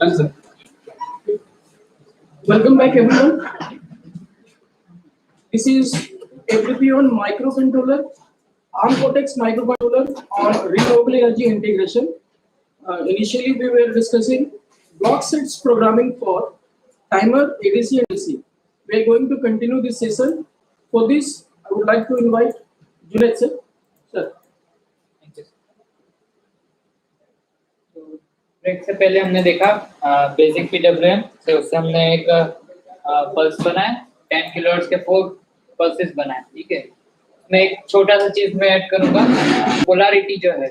Done, sir. Welcome back, everyone. This is FDP on microcontroller, ARM Cortex microcontroller on renewable energy integration. Initially, we were discussing block sets programming for timer, ADC, and DC. We are going to continue this session. For this, I would like to invite Junaid sir. Sir. Break से पहले हमने देखा basic PWM से उससे हमने एक pulse बनाया 10 kilohertz के 4 पल्सेस बनाए। ठीक है, मैं एक छोटा सा चीज में ऐड करूंगा, पोलैरिटी जो है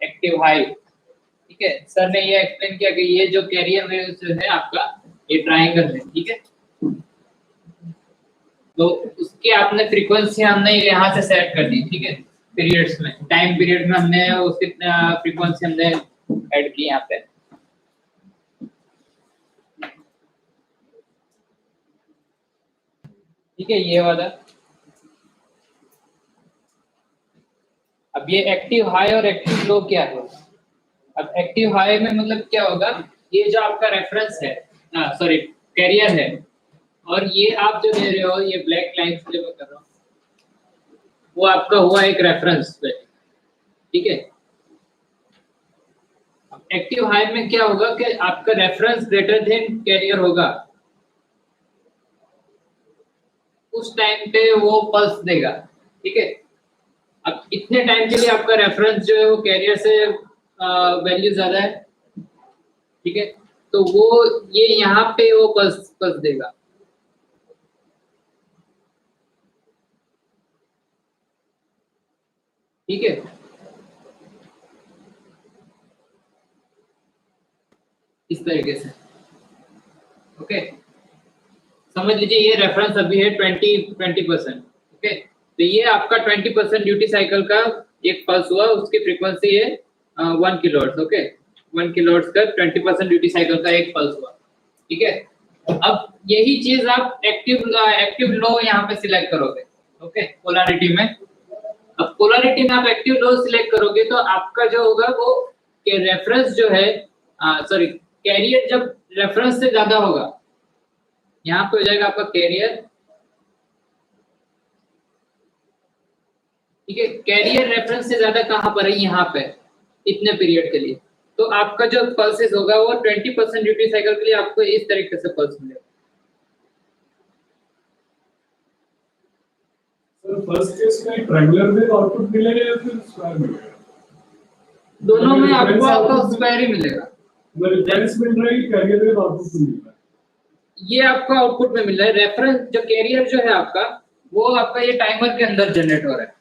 एक्टिव हाई। ठीक है, सर ने ये एक्सप्लेन किया कि ये जो कैरियर वेव जो है आपका ये ट्रायंगल है। ठीक है, तो उसकी आपने फ्रीक्वेंसी हमने यहाँ से सेट कर दी। ठीक है, पीरियड्स में टाइम पीरियड में हमने उसकी फ्रीक्वेंसी हमने ऐड की यहाँ पे। ठीक है, ये वाला। अब ये एक्टिव हाई और एक्टिव लो क्या है? अब एक्टिव हाई में मतलब क्या होगा, ये जो आपका रेफरेंस है, सॉरी कैरियर है, और ये आप जो दे रहे हो ये ब्लैक लाइन से मैं कर रहा हूँ, वो आपका हुआ एक रेफरेंस पे। ठीक है, एक्टिव हाई में क्या होगा कि आपका रेफरेंस ग्रेटर देन कैरियर होगा, उस टाइम पे वो पल्स देगा। ठीक है, अब इतने टाइम के लिए आपका रेफरेंस जो है वो कैरियर से वैल्यू ज्यादा है। ठीक है, तो वो ये यहाँ पे वो पल्स देगा। ठीक है, इस तरीके से। ओके, समझ लीजिए ये रेफरेंस अभी है 20%। ओके, तो ये आपका 20% ड्यूटी साइकिल का एक पल्स हुआ, उसकी फ्रीक्वेंसी है 1 किलोहर्ट्ज। ओके, 1 किलोहर्ट्ज का 20% ड्यूटी साइकिल का एक पल्स हुआ। ठीक है, अब यही चीज आप एक्टिव लो यहाँ पे सिलेक्ट करोगे। ओके, पोलैरिटी में। अब पोलैरिटी में आप एक्टिव लो सिलेक्ट करोगे तो आपका जो होगा वो कि रेफरेंस जो है, सॉरी कैरियर जब रेफरेंस से ज्यादा होगा, यहाँ पे हो जाएगा आपका कैरियर। ठीक है, कैरियर रेफरेंस से ज्यादा कहाँ पर है? यहाँ पे, इतने पीरियड के लिए। तो आपका जो पल्सेस होगा वो 20% ड्यूटी साइकिल के लिए आपको इस तरीके से पल्स मिलेगा। फर्स्ट केस में ट्रायंगुलर वेव आउटपुट मिलेगा या फिर स्क्वायर मिलेगा? दोनों में आपको स्क्वायर ही मिलेगा। रेफरेंस मिल रहा है, कैरियर वेव आउटपुट मिल रहा है, ये आपको आउटपुट में मिल रहा है। रेफरेंस जो कैरियर जो है आपका, वो आपका ये टाइमर के अंदर जनरेट हो रहा है।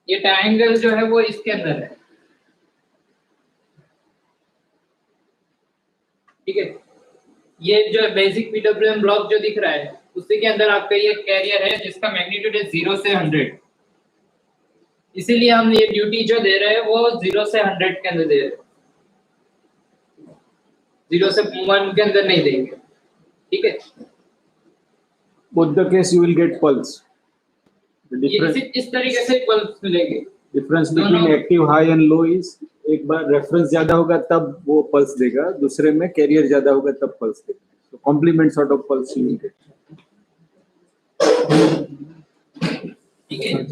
ये ट्रायंगल जो है वो इसके अंदर है। ठीक है, ये जो बेसिक पीडब्ल्यूएम ब्लॉक जो दिख रहा है उसी के अंदर आपका ये कैरियर है जिसका मैग्नीट्यूड है 0 से 100। इसीलिए हम ये ड्यूटी जो दे रहे हैं वो 0 से 100 के अंदर दे रहे हैं, 0 से 1 के अंदर नहीं देंगे। ठीक है, both the case you will get pulse. The difference, इस तरीके से पल्स मिलेंगे। difference between active high and low is एक बार रेफरेंस ज्यादा होगा तब वो पल्स देगा, दूसरे में कैरियर ज्यादा होगा तब पल्स देगा। तो complement sort of pulse you will get. ठीक है,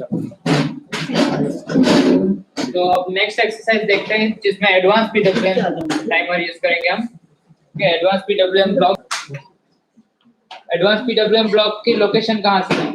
तो अब नेक्स्ट एक्सरसाइज देखते हैं जिसमें एडवांस पीडब्ल्यूएम टाइमर यूज करेंगे हम। एडवांस पीडब्ल्यूएम ब्लॉक की लोकेशन कहाँ से है?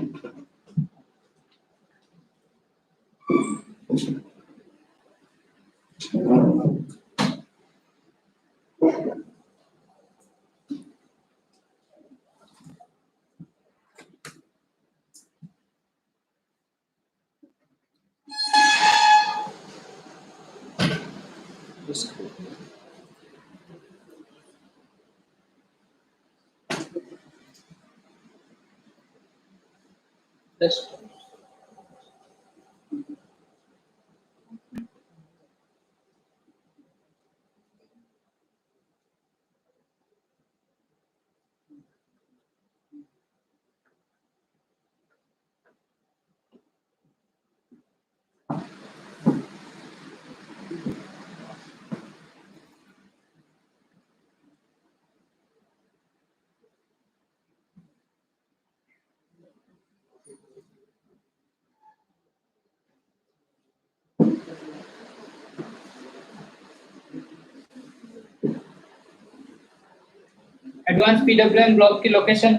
एडवांस पीडब्ल्यूएम ब्लॉक की लोकेशन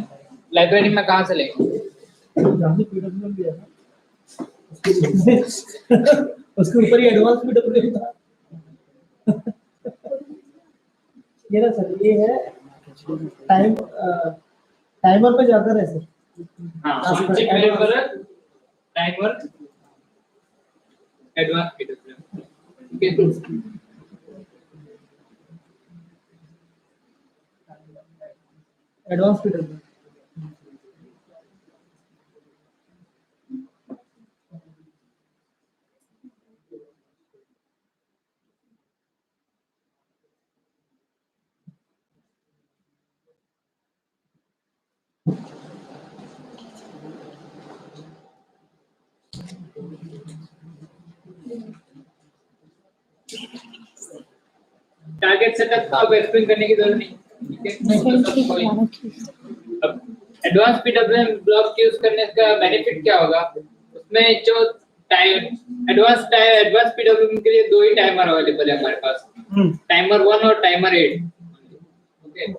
लाइब्रेरी में कहाँ से लेंगे? उसके ऊपर ही एडवांस पीडब्ल्यूएम था। ये ना सर, ये है टाइमर पे जाकर है सर। हाँ, सबसे पहले पर टाइमर एडवांस पीडब्ल्यूएम, ठीक है। एडवांस पीडब्ल्यूएम टारगेट सेटअप का अब एक्सप्लेन करने की जरूरत नहीं, ठीक है। अब एडवांस पीडब्ल्यूएम ब्लॉक यूज करने का बेनिफिट क्या होगा? उसमें जो एडवांस पीडब्ल्यूएम के लिए दो ही टाइमर अवेलेबल है हमारे पास, टाइमर 1 और टाइमर 8। ओके,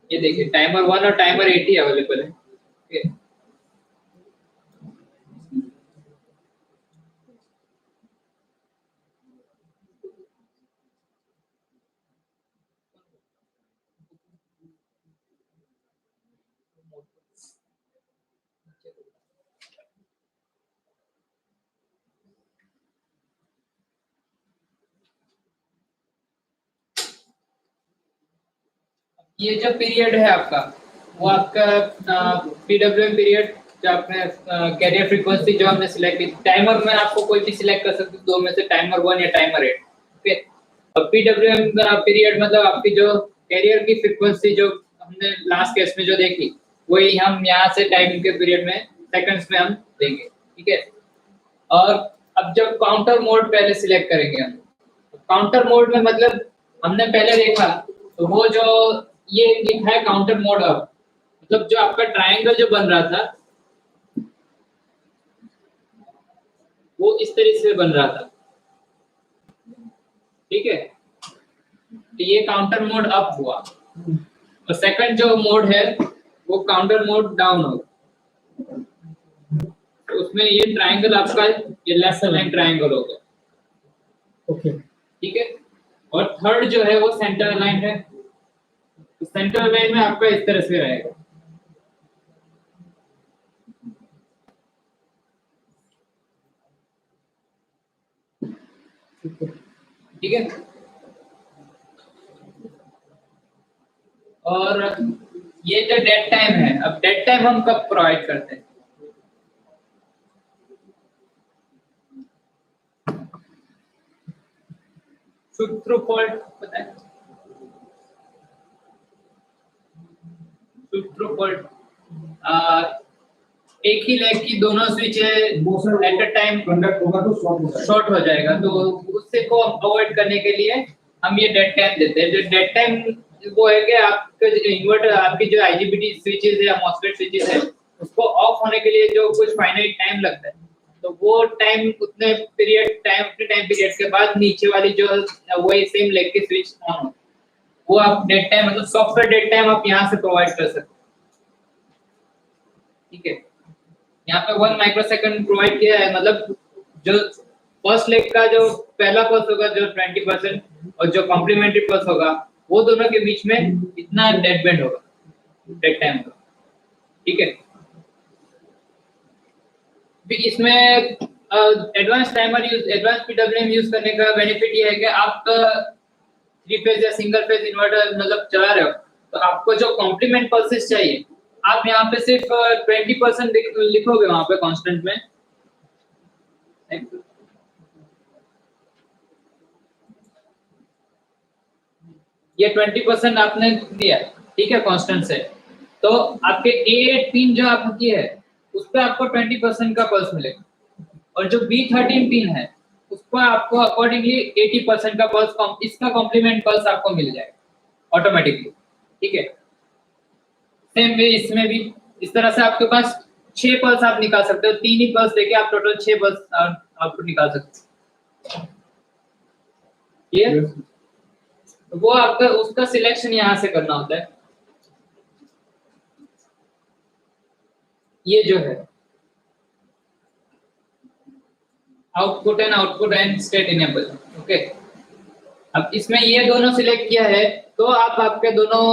ये देखिए टाइमर 1 और टाइमर 8 ही अवेलेबल है। ओके, ये जो पीरियड है आपका, वो आपका पीडब्ल्यूएम पीरियड जो आपने कैरियर फ्रीक्वेंसी जो हमने सिलेक्ट की, टाइमर में आपको कोई भी सिलेक्ट कर सकते हो दो में से, टाइमर 1 या टाइमर 8। ओके, अब पीडब्ल्यूएम पीरियड मतलब आपकी जो कैरियर की फ्रीक्वेंसी जो हमने लास्ट केस में जो देखी, वही हम यहाँ से टाइम के पीरियड में सेकंड्स में हम देंगे, ठीक है। और अब जब काउंटर मोड पहले सिलेक्ट करेंगे हम, काउंटर मोड में मतलब हमने पहले देखा तो वो जो ये लिखा है काउंटर मोड, अब मतलब जो आपका ट्रायंगल जो बन रहा था वो इस तरीके से बन रहा था, ठीक है। तो ये काउंटर मोड अप हुआ और सेकंड जो मोड है वो काउंटर मोड डाउन होगा। तो उसमें ये ट्रायंगल आपका ये लेफ्ट अलाइन ट्रायंगल होगा, ओके, ठीक है। और थर्ड जो है वो सेंटर अलाइन है, तो सेंटर अलाइन में आपका इस तरह से रहेगा, ठीक है। और ये जो डेड टाइम है, अब डेड टाइम हम कब प्रोवाइड करते हैं? थ्रू फॉल्ट पता है? थ्रू फॉल्ट एक ही लेग की दोनों switch eight a time conduct होगा तो शॉर्ट हो जाएगा, तो उससे को अवॉइड करने के लिए हम ये डेड टाइम देते हैं। जो डेड टाइम वो है कि आपके इन्वर्टर, आपकी जो आईजीबीटी स्विचेस है या मॉसफेट स्विचेस है, उसको ऑफ होने के लिए जो कुछ फाइनाइट टाइम लगता है, तो वो टाइम उतने अपने टाइम पीरियड के बाद नीचे वाली जो वही सेम लेग की स्विच ऑन हो, वो आप डेड टाइम मतलब सॉफ्टवेयर डेड टाइम आप यहाँ से प्रोवाइड कर सकते हो, ठीक है। यहाँ पे 1 माइक्रोसेकंड प्रोवाइड किया है, मतलब जो फर्स्ट लेग का जो पहला पल्स होगा जो 20% और जो कॉम्प्लीमेंट्री पल्स होगा, वो दोनों के बीच में इतना डेड बैंड होगा, डेड टाइम होगा, ठीक है। इसमें एडवांस पीडब्ल्यूएम यूज करने का बेनिफिट ये है कि आप 3 फेज या सिंगल फेज इन्वर्टर मतलब चला रहे हो, तो आपको जो कॉम्प्लीमेंट पल्सेस चाहिए, आप यहाँ पे सिर्फ 20% लिखोगे वहां पे कांस्टेंट में, ये 20% आपने दिया, ठीक है, कांस्टेंट से, तो आपके A8 पिन जो आपकी है उस पे आपको 20% का पल्स मिलेगा, और जो B13 पिन है उस पर आपको अकॉर्डिंगली 80% का पल्स, इसका कॉम्प्लीमेंट पल्स आपको मिल जाएगा ऑटोमेटिकली, ठीक है। सेम वे इसमें भी इस तरह से आपके पास 6 पल्स आप निकाल सकते हो, 3 ही पल्स देके आप टोटल 6 पल्स आउटपुट निकाल सकते हो, ये तो वो आपका उसका सिलेक्शन यहाँ से करना होता है, ये जो है output and state enable. Okay, अब इसमें ये दोनों सिलेक्ट किया है तो आप आपके दोनों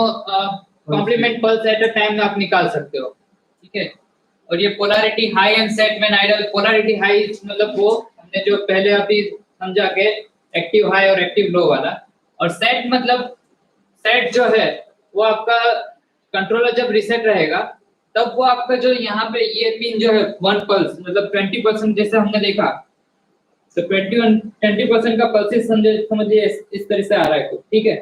complement pulse at a time आप निकाल सकते हो। ठीक है, और ये polarity high and set when idle, polarity high मतलब वो हमने जो पहले अभी समझा के एक्टिव हाई और एक्टिव लो वाला, और सेट मतलब सेट जो है वो आपका कंट्रोलर जब रीसेट रहेगा तब वो आपका जो यहाँ पे ये पिन जो है 1 पल्स मतलब 20% जैसे हमने देखा, तो 20% का पल्सेस समझिए इस तरह से आ रहा है। ठीक है,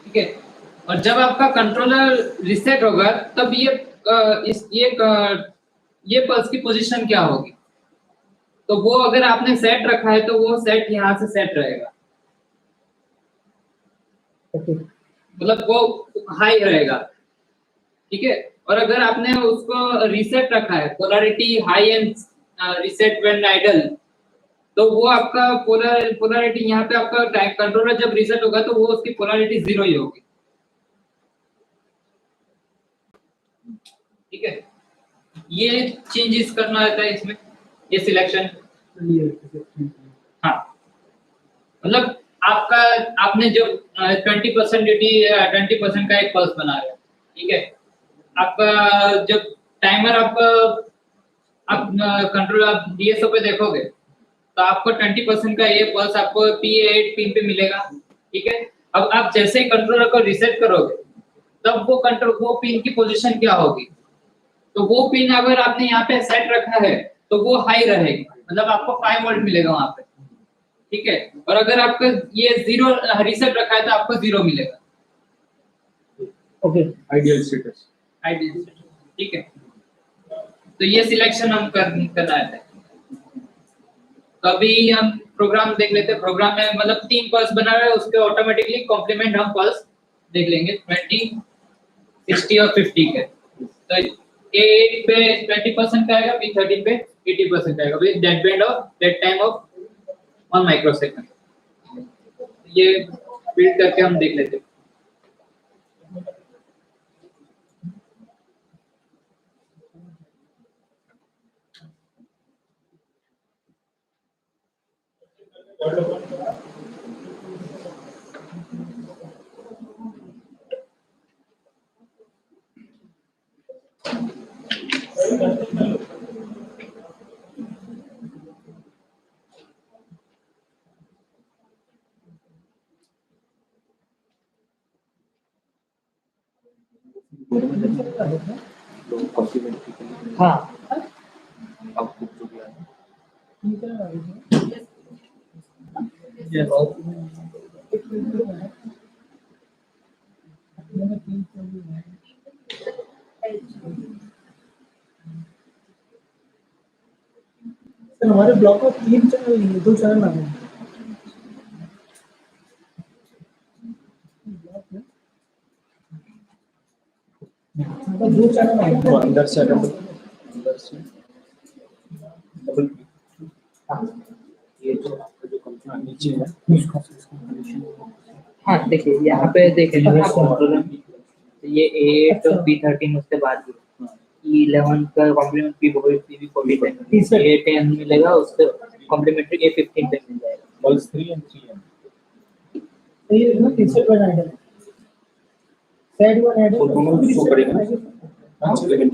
ठीक है, और जब आपका कंट्रोलर रीसेट होगा तब ये पल्स की पोजीशन क्या होगी, तो वो अगर आपने सेट रखा है तो वो सेट यहाँ से सेट रहेगा, ओके मतलब वो हाई रहेगा। ठीक है, और अगर आपने उसको रीसेट रखा है polarity high and reset when idle, तो वो आपका पोलैरिटी यहाँ पे आपका कंट्रोलर जब रीसेट होगा तो वो उसकी पोलैरिटी 0 ही होगी। ठीक है, ये चेंजेस करना रहता है इसमें, ये सिलेक्शन। हाँ, मतलब आपने जो 20% ड्यूटी 20% का एक पल्स बना रहे हो। ठीक है, आपका जब टाइमर आप कंट्रोल आप डीएसओ पे देखोगे तो आपको 20% का ये पल्स आपको P8 पिन पे मिलेगा। ठीक है, अब आप जैसे ही कंट्रोलर को रीसेट करोगे तब वो पिन की पोजीशन क्या होगी, तो वो पिन अगर आपने यहाँ पे सेट रखा है तो वो हाई रहेगी, मतलब आपको 5 वोल्ट मिलेगा वहां पे। ठीक है, और अगर आपका ये 0 रीसेट रखा है तो आपको 0 मिलेगा। Okay ideal status. आइडियल। ठीक है, तो ये सिलेक्शन हम करना है। तो अभी हम प्रोग्राम देख लेते हैं। प्रोग्राम में मतलब 3 पल्स बना रहे हैं, उसके ऑटोमेटिकली कॉम्प्लीमेंट हम पल्स देख लेंगे 20, 60 और 50 के। तो A8 पे 20% का आएगा, B13 पे 80% का आएगा with dead band of dead time of 1 microsecond. ये बिल्ड करके हम देख लेते हैं। हाँ आउटपुट जो भी आया सर हमारे ब्लॉक में 3 चैनल नहीं है, 2 चैनल आ गए हैं। मतलब 2 चैनल आ गए तो अंदर से डबल ये जो आपका जो कंप्यूटर नीचे है। हाँ देखिए यहाँ पे देखिए ये 8 और B13 उसके बाद E11 का कॉम्प्लीमेंट P14 से A10 मिलेगा, उसके कॉम्प्लीमेंट्री A15 पे मिल जाएगा। पल्स 3 एंड 3 ये देखो तीसरे पर आइडल साइड वन आइडल तो दोनों शो करेगा।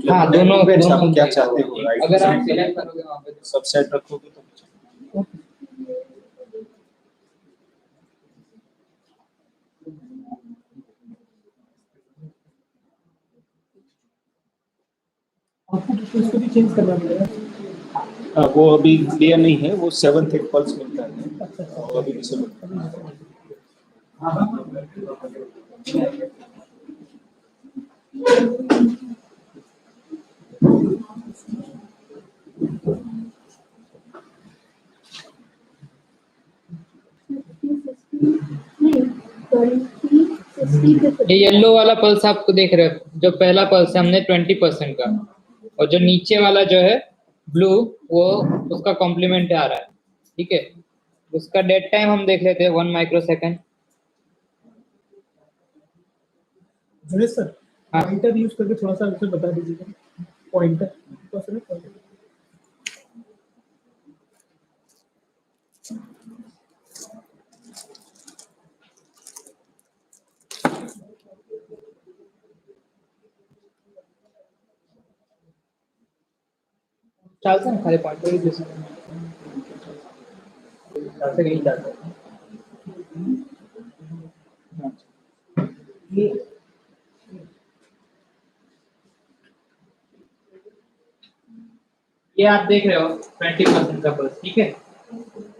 हाँ दोनों आप क्या चाहते हो, राइट अगर आप सिलेक्ट करोगे वहां पे सबसेट रखोगे तो आपको उसको भी चेंज करना पड़ेगा। वो अभी क्लियर नहीं है, वो 7th एक पल्स मिलता है और अभी डिसेबल। ये येलो वाला पल्स आपको देख रहे हो, जो पहला पल्स है हमने 20% का, और जो नीचे वाला जो है ब्लू वो उसका कॉम्प्लीमेंट आ रहा है। ठीक है, उसका डेड टाइम हम देख लेते हैं 1 माइक्रोसेकंड। जुनेद सर हाँ। पॉइंटर यूज करके थोड़ा सा उसे बता दीजिएगा। पॉइंटर चलता है खाली पॉइंटर ही यूज चलते नहीं चलता। ये आप देख रहे हो 20% का पल्स, ठीक है।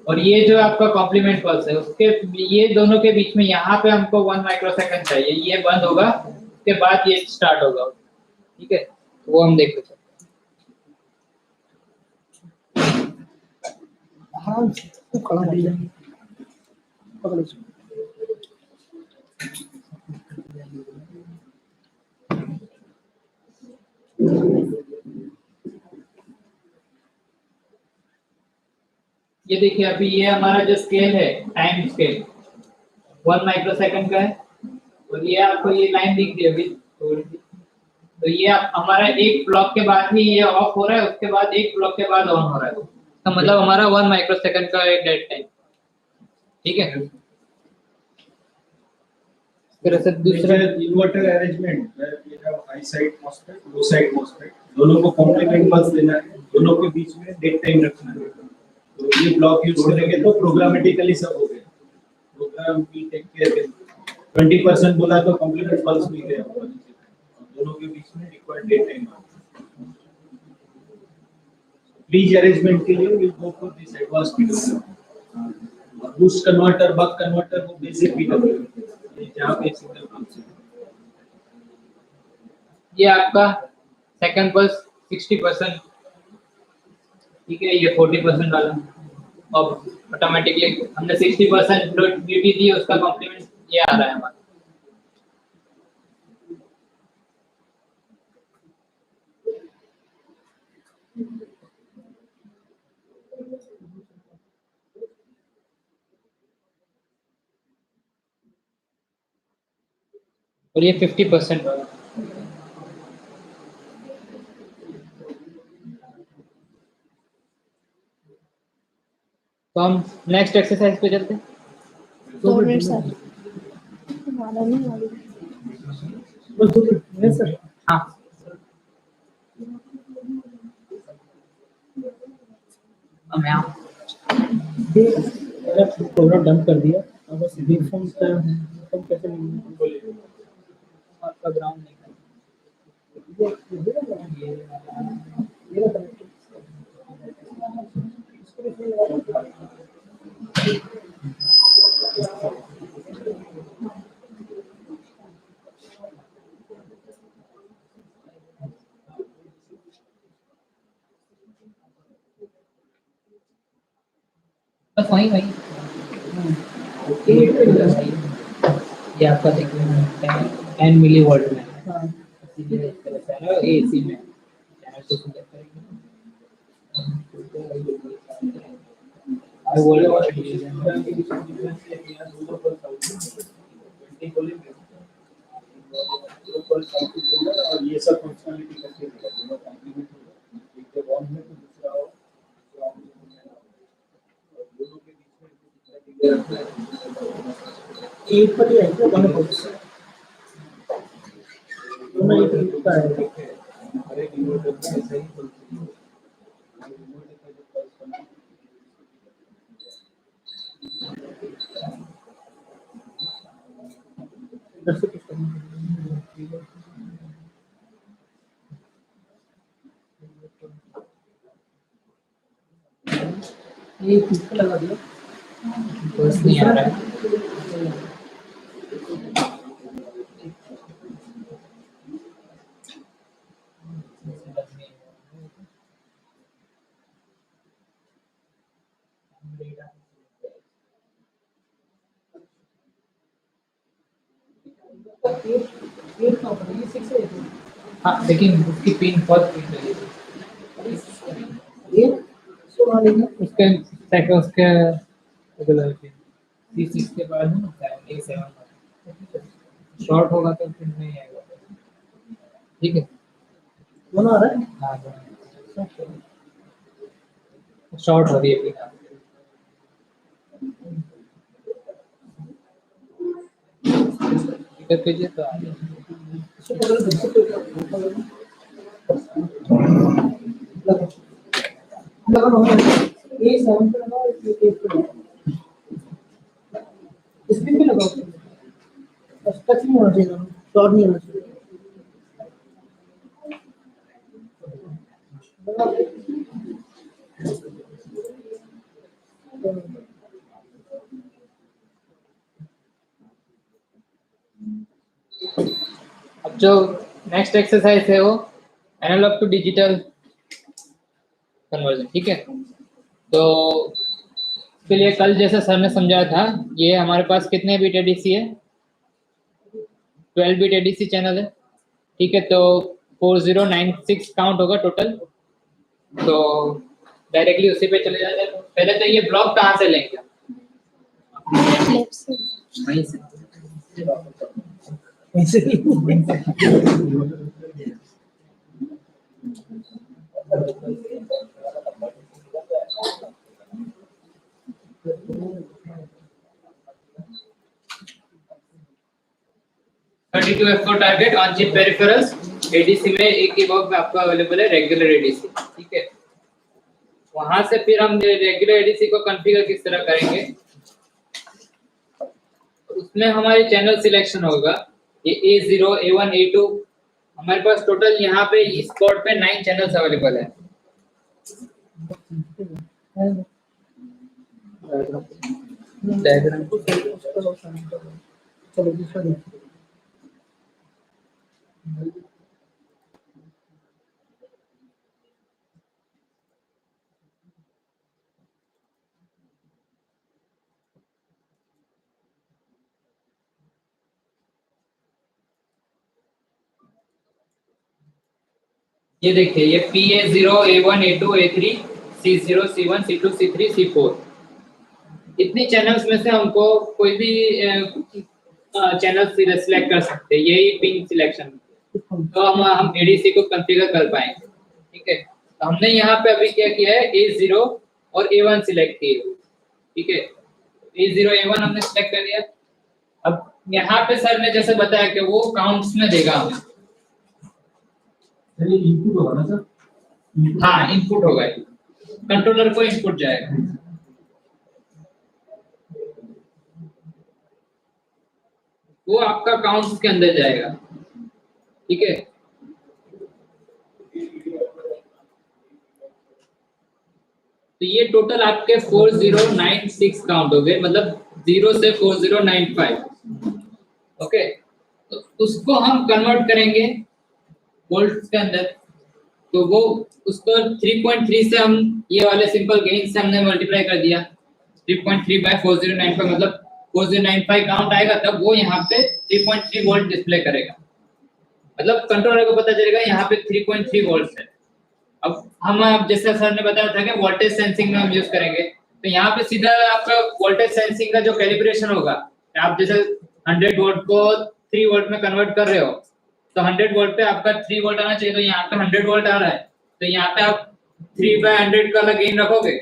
और ये जो आपका कॉम्प्लीमेंट पल्स है उसके ये दोनों के बीच में यहाँ पे हमको 1 माइक्रोसेकंड चाहिए। ये बंद होगा उसके बाद ये स्टार्ट होगा, ठीक है। वो हम देख लेते हैं। हाँ तो खड़ा हो जाए पकड़ इसको। ये देखिए अभी ये हमारा जो स्केल है टाइम स्केल 1 माइक्रोसेकंड का है। और ये आपको ये लाइन दिख रही है अभी थोड़ी सी, तो ये हमारा एक ब्लॉक के बाद ही ये ऑफ हो रहा है, उसके बाद एक ब्लॉक के बाद ऑन हो रहा है। तो मतलब हमारा 1 माइक्रोसेकंड का एक डेड टाइम, ठीक है। फिर ऐसे दूसरा inverter arrangement we have high side MOSFET, low side MOSFET, दोनों को कॉम्प्लीमेंट पल्स देना है, दोनों के बीच में डेड टाइम रखना है। तो ये ब्लॉक यूज करेंगे तो प्रोग्रामेटिकली सब हो गया। प्रोग्राम की टेक केयर 20% बोला तो कॉम्प्लीमेंट पल्स भी गया, दोनों के बीच में required dead time. Bridge arrangement के लिए we go for this advanced PWM। Boost converter, buck converter वो बेसिक PWM जहाँ पे सिग्नल पल्स है। ये आपका सेकंड पल्स 60%, ठीक है। ये 40% वाला अब ऑटोमेटिकली हमने 60% ड्यूटी दी, उसका कॉम्प्लीमेंट ये आ रहा है हमारा। और ये 50% वाला। तो हम नेक्स्ट एक्सरसाइज पे चलते हैं। 2 मिनट सर बस 2 मिनट सर। हाँ अब मैं आऊँ। प्रोग्राम डंप कर दिया। अब बस बिग फॉर्म कैसे मिलेंगे आपका ग्राउंड नहीं बस वही वही ये आपका देखिए 10 मिली वोल्ट में हाँ एसी में चैनल को सिलेक्ट करेंगे। और ये सब फंक्शनलिटी करके देगा, दोनों कॉम्प्लीमेंट होगा। एक जब ऑन है तो दूसरा ऑफ, दोनों के बीच में एक पर ही है क्या दोनों को दोनों एक का है। हर एक इन्वर्टर में ऐसा ही पल्स है। इन्वर्टर का जो पल्स बना इधर से कुछ करना ये किसको लगा दिया बस नहीं आ रहा है। हाँ लेकिन उसकी पिन फर्स्ट पिन लगी ये सो वाले में उसके अगला C6 के बाद है ना 7A7 शॉर्ट होगा तो फिर नहीं आएगा, ठीक है। दोनों आ रहा है। हाँ शॉर्ट हो रही है फिर टिकट कीजिए तो आ जाएगा। ये 7 पे लगा, ये 8 पे लगा। स्क्रीन पे लगाओ, टच नहीं होना चाहिए, शॉर्ट नहीं होना चाहिए। अब जो नेक्स्ट एक्सरसाइज है वो एनालॉग टू डिजिटल कन्वर्जन, ठीक है। तो इसके लिए कल जैसा सर ने समझाया था, ये हमारे पास कितने बिट एडीसी है, 12 बिट एडीसी चैनल है, ठीक है। तो 4096 काउंट होगा टोटल। तो डायरेक्टली उसी पे चले जाते हैं। पहले तो ये ब्लॉक कहाँ से लेंगे, वहीं से। ऐसे ही 32F4 target on chip peripherals ADC में एक ही बॉक्स में आपको अवेलेबल है रेगुलर एडीसी, ठीक है। वहां से फिर हम रेगुलर एडीसी को कॉन्फ़िगर किस तरह करेंगे, उसमें हमारे चैनल सिलेक्शन होगा। ये A0 A1 A2 हमारे पास टोटल यहाँ पे इस पोर्ट पे 9 चैनल्स अवेलेबल है। डायग्राम चलो दूसरा देखो। ये देखिए, ये PA0 A1 A2 A3 C0 C1 C2 C3 C4 इतनी चैनल्स में से हमको कोई भी चैनल सिलेक्ट कर सकते हैं, यही पिन सिलेक्शन। तो हम एडीसी को कॉन्फ़िगर कर पाएंगे, ठीक है। तो हमने यहाँ पे अभी क्या किया है, A0 और A1 सिलेक्ट किए, ठीक है। A0 A1 हमने सिलेक्ट कर दिया। अब यहाँ पे सर ने जैसे बताया कि वो काउंट्स में देगा हमें। इनपुट होगा ना सर? हाँ इनपुट होगा, कंट्रोलर को इनपुट जाएगा। वो आपका काउंट्स के अंदर जाएगा, ठीक है। तो ये टोटल आपके 4096 काउंट हो गए, मतलब 0 से 4095, ओके। तो उसको हम कन्वर्ट करेंगे वोल्ट्स के अंदर। तो वो उसको 3.3 से हम ये वाले सिंपल गेन से हमने मल्टीप्लाई कर दिया। 3.3 बाय 4095 मतलब 4095 काउंट आएगा, तब वो यहाँ पे 3.3 वोल्ट डिस्प्ले करेगा। मतलब कंट्रोलर को पता चलेगा यहाँ पे 3.3 वोल्ट है। अब हम जैसे सर ने बताया था कि वोल्टेज सेंसिंग में हम यूज करेंगे, तो यहाँ पे सीधा आपका वोल्टेज सेंसिंग का जो कैलिब्रेशन होगा, आप जैसे 100 वोल्ट को 3 वोल्ट में कन्वर्ट कर रहे हो, तो 100 वोल्ट पे आपका 3 वोल्ट आना चाहिए, तो यहाँ पे 100 वोल्ट आ रहा है, तो यहाँ पे आप 3/100 का गेन रखोगे,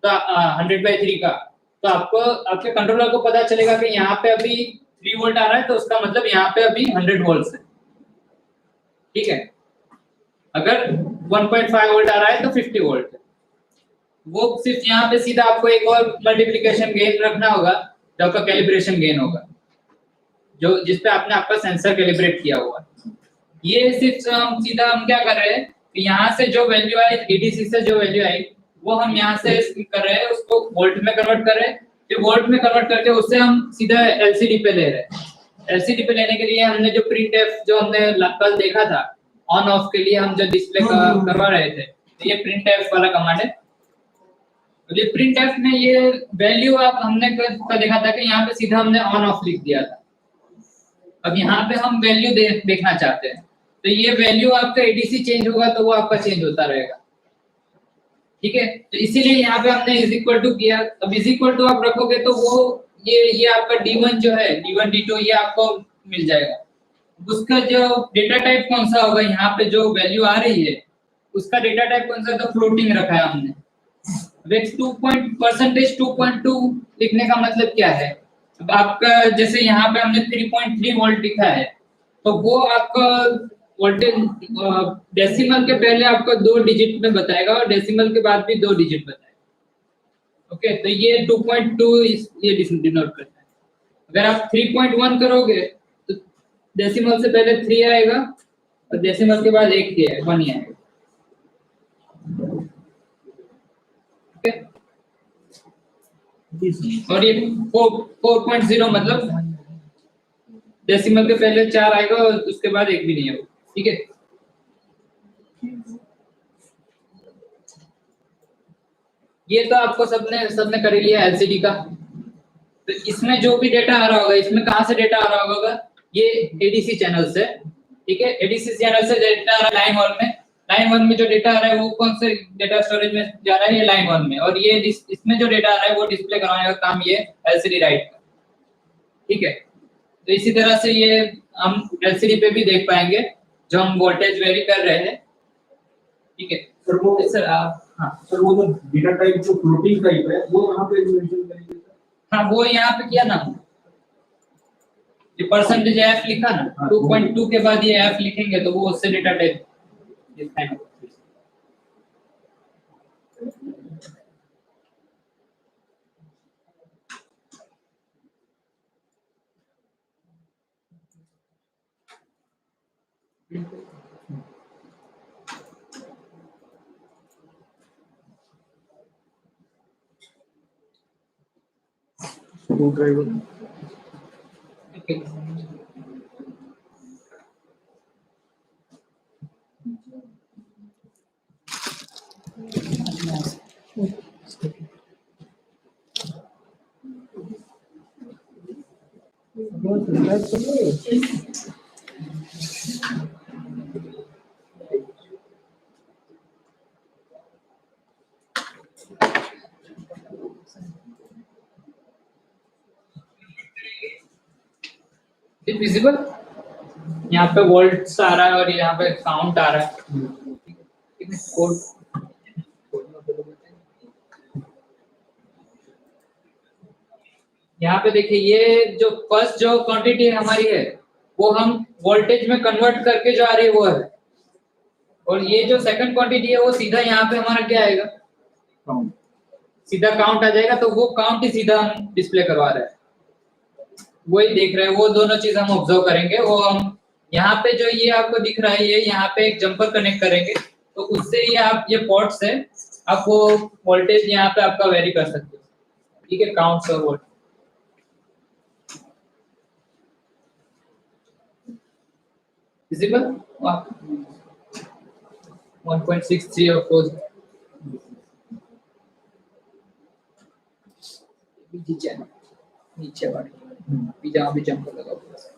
तो 100/3 का, तो आपको आपके कंट्रोलर को पता चलेगा कि यहाँ पे अभी 3 वोल्ट आ रहा है, तो उसका मतलब यहाँ पे अभी 100 वोल्ट है, ठीक है। अगर 1.5 वोल्ट आ रहा है तो 50 वोल्ट है। वो सिर्फ यहाँ पे सीधा आपको एक और मल्टीप्लिकेशन गेन रखना होगा, जो आपका कैलिब्रेशन गेन होगा, जो जिसपे आपने आपका सेंसर कैलिब्रेट किया हुआ। ये सिर्फ हम सीधा हम क्या कर रहे हैं कि यहाँ से जो वैल्यू आई एडीसी से जो वैल्यू आई वो हम यहाँ से कर रहे हैं, उसको वोल्ट में कन्वर्ट कर रहे हैं, फिर वोल्ट में कन्वर्ट करके उससे हम सीधा एलसीडी पे ले रहे हैं। एलसीडी पे लेने के लिए हमने जो प्रिंटएफ जो हमने कल देखा था ऑन ऑफ के लिए हम जो डिस्प्ले करवा रहे थे, तो ये प्रिंटएफ वाला कमांड है। तो ये प्रिंटएफ में ये वैल्यू आप हमने कल देखा था कि यहाँ पे सीधा हमने ऑन ऑफ लिख दिया था। अब यहाँ पे हम वैल्यू देखना चाहते हैं, तो ये वैल्यू आपका एडीसी चेंज होगा तो वो आपका चेंज होता रहेगा। ठीक है। तो इसीलिए यहाँ पे हमने इज इक्वल टू किया। अब इज इक्वल टू आप रखोगे तो वो ये आपका D1 जो है, D1 D2 ये आपको मिल जाएगा। उसका जो डेटा टाइप कौन सा होगा, यहाँ पे जो वैल्यू आ रही है उसका डेटा टाइप कौन सा, तो फ्लोटिंग रखा है हमने। वेक्स 2.2 लिखने का मतलब क्या है, अब आपका जैसे यहाँ पे हमने 3.3 वोल्ट लिखा है, तो वो आपका वोल्टेज डेसिमल के पहले आपको 2 डिजिट में बताएगा और डेसिमल के बाद भी 2 डिजिट बताएगा। ओके, तो ये 2.2 ये डिनोट करता है। अगर आप 3.1 करोगे तो डेसिमल से पहले 3 आएगा और डेसिमल के बाद 1 ही आएगा, 1 ही आएगा। ओके, और ये 4.0 मतलब डेसिमल के पहले 4 आएगा और उसके बाद 1 भी नहीं आएगा। ठीक है, ये तो आपको सबने कर लिया एलसीडी का। तो इसमें जो भी डेटा आ रहा होगा, इसमें कहाँ से डेटा आ रहा होगा, ये एडीसी चैनल से। ठीक है, एडीसी चैनल से डेटा आ रहा है लाइन 1 में। लाइन 1 में जो डेटा आ रहा है वो कौन से डेटा स्टोरेज में जा रहा है, ये लाइन 1 में। और ये इसमें जो डेटा आ रहा है वो डिस्प्ले कराने का काम ये एलसीडी राइट का। ठीक है, तो इसी तरह से ये हम एलसीडी पे भी देख पाएंगे जो हम वोल्टेज वेरी कर रहे हैं। ठीक है सर, वो सर हाँ सर वो जो डेटा टाइप जो फ्लोटिंग टाइप है वो यहाँ पे मेंशन करेंगे। हाँ, वो यहाँ पे किया ना, ये परसेंटेज एफ लिखा ना, 2.2 के बाद ये एफ लिखेंगे तो वो उससे डेटा टाइप दिखाएगा। Screw driver okay, it visible, यहाँ पे वोल्ट्स आ रहा है और यहाँ पे काउंट आ रहा है। कोड यहाँ पे देखिए, ये जो फर्स्ट जो क्वांटिटी हमारी है वो हम वोल्टेज में कन्वर्ट करके जो आ रही है वो है, और ये जो सेकंड क्वांटिटी है वो सीधा यहाँ पे हमारा क्या आएगा, काउंट। सीधा काउंट आ जाएगा। तो वो काउंट ही सीधा हम डिस्प्ले करवा रहे हैं, वही देख रहे हैं। वो दोनों चीज हम ऑब्जर्व करेंगे। वो हम यहाँ पे जो ये आपको दिख रहा है, ये यहाँ पे एक जंपर कनेक्ट करेंगे तो उससे ये आप ये पोर्ट से आप वो वोल्टेज यहाँ पे आपका वेरी कर सकते हो। ठीक है, काउंट्स और वोल्ट विजिबल 1.63 ऑफ कोर्स नीचे वाली जहाँ भी जंपर लगा हुआ है।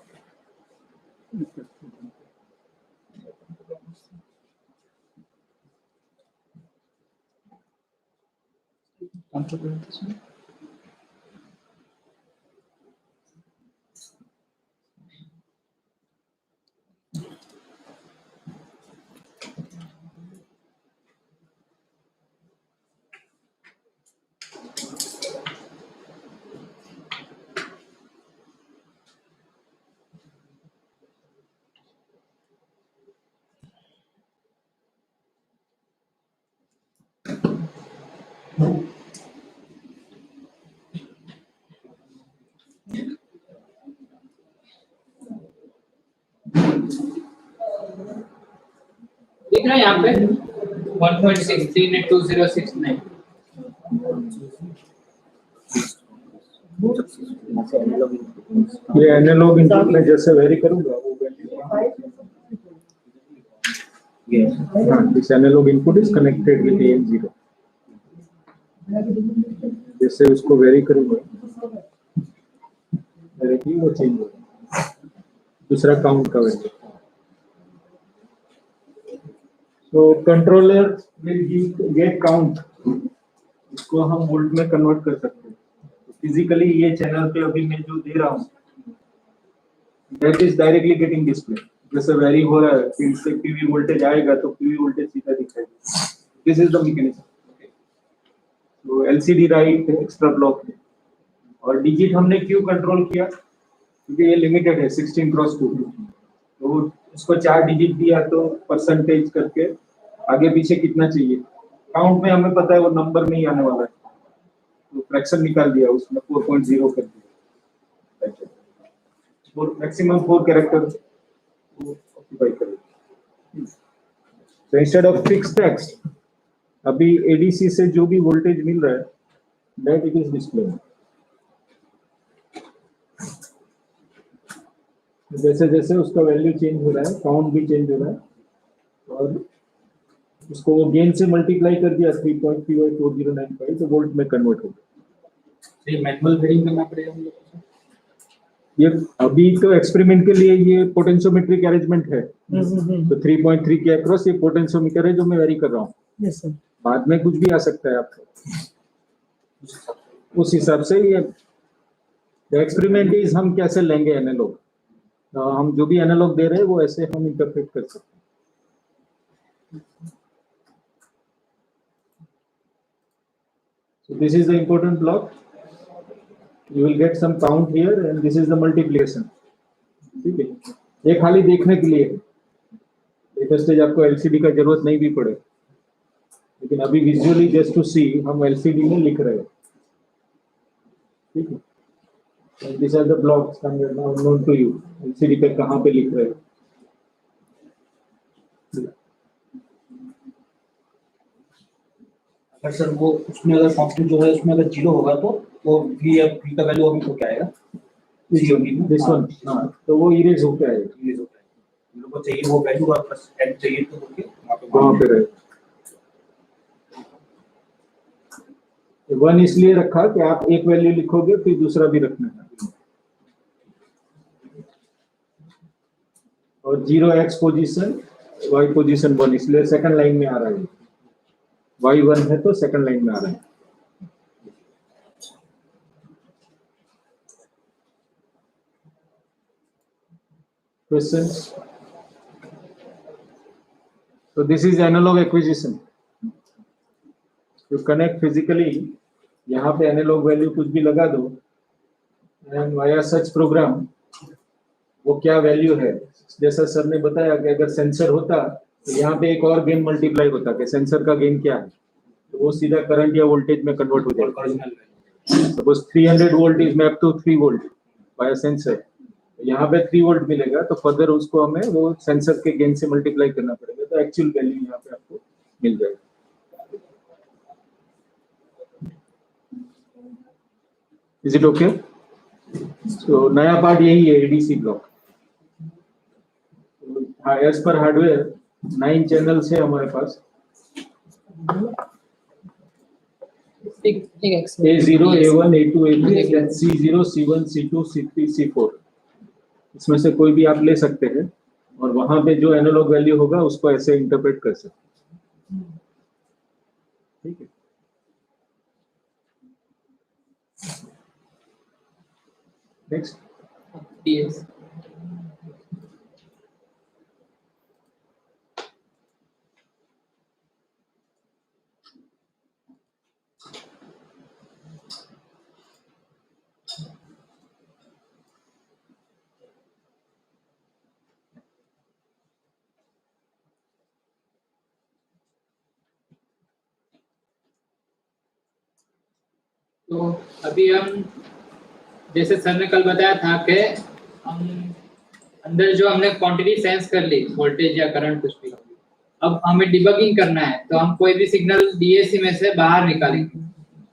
दिख रहा है यहाँ पे 1.63 ने 2069। ये एनालॉग इनपुट में जैसे वेरी करूंगा वो value this analog input is connected with AM0। जैसे उसको वेरी करूंगा डायरेक्टली वो चेंज होगा दूसरा काउंट का वैल्यू। तो कंट्रोलर विल गेट काउंट, इसको हम वोल्ट में कन्वर्ट कर सकते हैं। फिजिकली ये चैनल पे अभी मैं जो दे रहा हूँ that is directly getting display. जैसे वेरी हो रहा है फिर से पीवी वोल्टेज आएगा तो पीवी वोल्टेज सीधा दिखाएगा। This is the mechanism. तो एलसीडी राइट एक्स्ट्रा ब्लॉक है और डिजिट हमने क्यों कंट्रोल किया क्योंकि ये लिमिटेड है 16x2। तो उसको 4 डिजिट दिया तो परसेंटेज करके आगे पीछे कितना चाहिए काउंट में हमें पता है वो नंबर नहीं आने वाला है, तो फ्रैक्शन निकाल दिया उसमें 4.0 कर दिया। मैक्सिमम 4 कैरेक्टर ऑक्यूपाई करेगा। तो इंस्टेड ऑफ फिक्स टेक्स्ट अभी एडीसी से जो भी वोल्टेज मिल रहा है दैट इट इज डिस्प्ले। जैसे जैसे उसका वैल्यू चेंज हो रहा है काउंट भी चेंज हो रहा है और उसको वो गेन से मल्टीप्लाई कर दिया 3.34095 तो वोल्ट में कन्वर्ट हो गया। ये मैनुअल रीडिंग करना पड़ेगा हम लोग को। ये अभी तो एक्सपेरिमेंट के लिए ये पोटेंशियोमेट्रिक अरेंजमेंट है। तो 3.3 के अक्रॉस ये पोटेंशियोमीटर है जो मैं वेरी कर रहा हूँ। Yes sir. बाद में कुछ भी आ सकता है आपको उस हिसाब से। ये एक्सपेरिमेंट इज हम कैसे लेंगे एनालॉग, हम जो भी एनालॉग दे रहे हैं वो ऐसे हम इंटरप्रेट कर सकते हैं। So this is the important block. You will get some count here and this is the multiplication. ठीक है, ये खाली देखने के लिए लेटर स्टेज आपको एलसीडी का जरूरत नहीं भी पड़े, लेकिन अभी विजुअली जस्ट टू सी हम एलसीडी में लिख रहे हैं। ठीक है, these are the blocks now known to you। LCD पे कहाँ पे लिख रहे हैं। अगर सर वो उसमें अगर कांस्टेंट जो है उसमें अगर 0 होगा तो वो v का वैल्यू अभी तो क्या आएगा दिस वन, हाँ, तो वो इरेज होके आएगा। रिलीज होता है हम लोग को चाहिए वो वैल्यू और प्लस n चाहिए तो होके वहां पे रहे। वन इसलिए रखा कि आप एक वैल्यू लिखोगे फिर दूसरा भी रखना है और 0x पोजीशन y पोजीशन 1 इसलिए सेकंड लाइन में आ रहा है। y 1 है तो सेकंड लाइन में आ रहा है। Questions? So this is analog acquisition. You connect physically, यहाँ पे एनालॉग वैल्यू कुछ भी लगा दो एंड वाया सच प्रोग्राम वो क्या वैल्यू है। जैसा सर ने बताया कि अगर सेंसर होता तो यहाँ पे एक और गेन मल्टीप्लाई होता कि सेंसर का गेन क्या है, तो वो सीधा करंट या वोल्टेज में कन्वर्ट हो जाएगा। Suppose 300 volt is map to 3 volt via sensor, यहाँ पे 3 वोल्ट मिलेगा तो फर्दर उसको हमें वो सेंसर के गेन से मल्टीप्लाई करना पड़ेगा तो एक्चुअल वैल्यू यहाँ पे आपको मिल जाएगा। Is it okay? So नया पार्ट यही है ADC block. As per hardware 9 channels है हमारे पास। A0, A1, A2, A3, C0, C1, C2, C3, C4 इसमें से कोई भी आप ले सकते हैं और वहां पे जो एनालॉग वैल्यू होगा उसको ऐसे इंटरप्रेट कर सकते हैं। ठीक है, नेक्स्ट DS तो अभी हम जैसे सर ने कल बताया था कि हम अंदर जो हमने क्वांटिटी सेंस कर ली वोल्टेज या करंट कुछ भी, अब हमें डिबगिंग करना है तो हम कोई भी सिग्नल डीएसी में से बाहर निकालेंगे।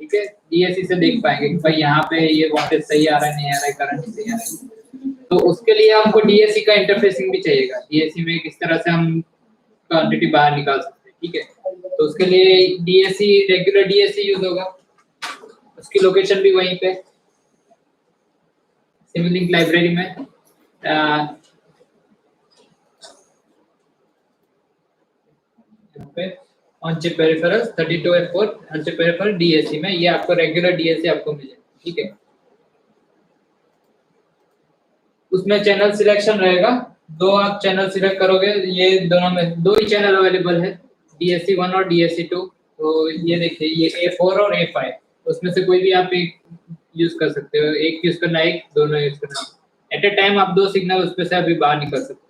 ठीक है, डीएसी से देख पाएंगे कि भाई यहाँ पे ये वोल्टेज सही आ रहा है नहीं आ रहा है, करंट सही आ रहा है। तो उसके लिए हमको डीएसी का इंटरफेसिंग भी चाहिएगा। डीएसी में किस तरह से हम क्वांटिटी बाहर निकाल सकते हैं। ठीक है, तो उसके लिए डीएसी रेगुलर डीएसी यूज होगा, उसकी लोकेशन भी वहीं पे सिमुलिंक लाइब्रेरी में। पे on chip peripherals 32F4 on chip peripheral DAC में, ये आपको रेगुलर DAC आपको मिलेगा, ठीक है। उसमें चैनल सिलेक्शन रहेगा, दो आप चैनल सिलेक्ट करोगे, ये दोनों में दो ही चैनल अवेलेबल है, DAC 1 और DAC 2। तो ये देखिए, ये A4 और A5, उसमें से कोई भी आप एक यूज कर सकते हो, एक यूज करना, एक दोनों यूज करना। एट ए टाइम आप दो सिग्नल उसमें से अभी बाहर निकल सकते हो।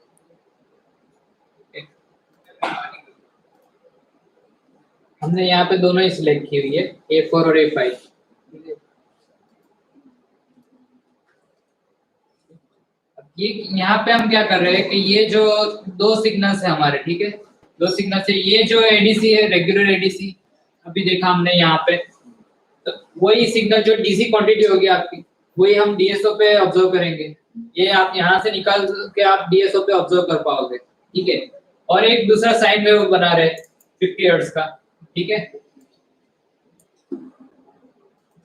हमने यहाँ पे दोनों ही सिलेक्ट की हुई है, A4 और A5। ये यहाँ पे हम क्या कर रहे हैं कि ये जो दो सिग्नल्स है हमारे, ठीक है, दो सिग्नल से ये जो एडीसी है, रेगुलर एडीसी अभी देखा हमने यहाँ पे, तो वही सिग्नल जो डीसी क्वांटिटी होगी आपकी, वही हम डीएसओ पे ऑब्जर्व करेंगे। ये आप यहाँ से निकाल के आप डीएसओ पे ऑब्जर्व कर पाओगे, ठीक है। और एक दूसरा साइन वेव बना रहे 50 हर्ट्ज का, ठीक है,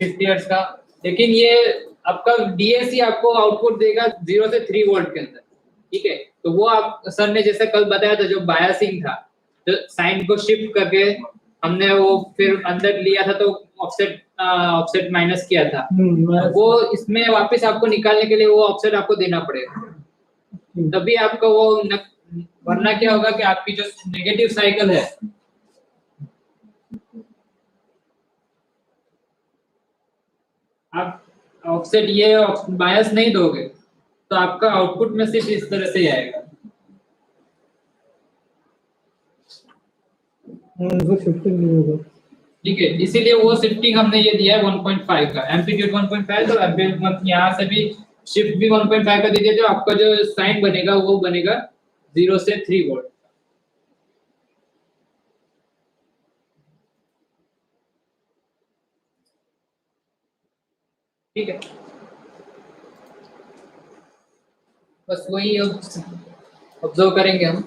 50 हर्ट्ज का। लेकिन ये आपका डीएसी आपको आउटपुट देगा 0 से 3 वोल्ट के अंदर, ठीक है। तो वो आप सर ने जैसे कल बताया था, जो बायसिंग था, जो साइन को शिफ्ट करके हमने वो फिर अंदर लिया था, तो ऑफसेट माइनस किया था, वो इसमें वापस आपको निकालने के लिए वो ऑफसेट आपको देना पड़ेगा, तभी आपका वो वरना क्या होगा कि आपकी जो नेगेटिव साइकिल है, आप ऑफसेट ये बायस नहीं दोगे तो आपका आउटपुट में सिर्फ इस तरह से ही आएगा। शिफ्टिंग नहीं होगा, ठीक है, इसीलिए वो शिफ्टिंग हमने ये दिया है 1.5 का, एम्पलीट्यूड 1.5, तो एम्पलीट्यूड यहाँ से भी शिफ्ट भी 1.5 का दीजिए, जो आपका जो साइन बनेगा वो बनेगा 0 से 3 वोल्ट। ठीक है, बस वही ऑब्जर्व करेंगे हम।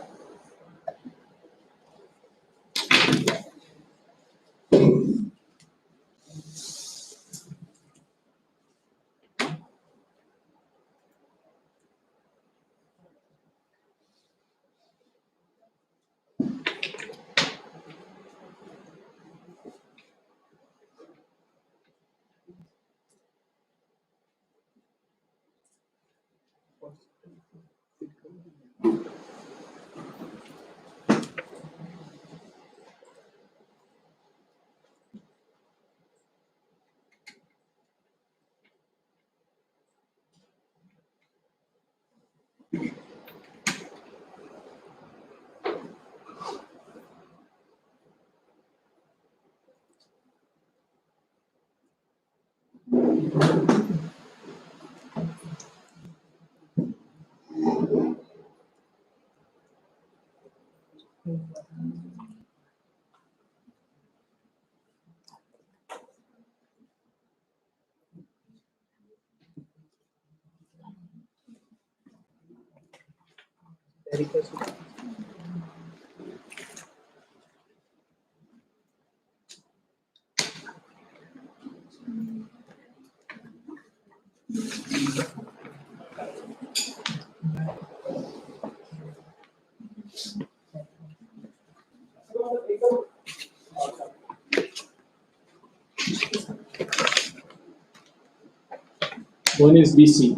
One is BC.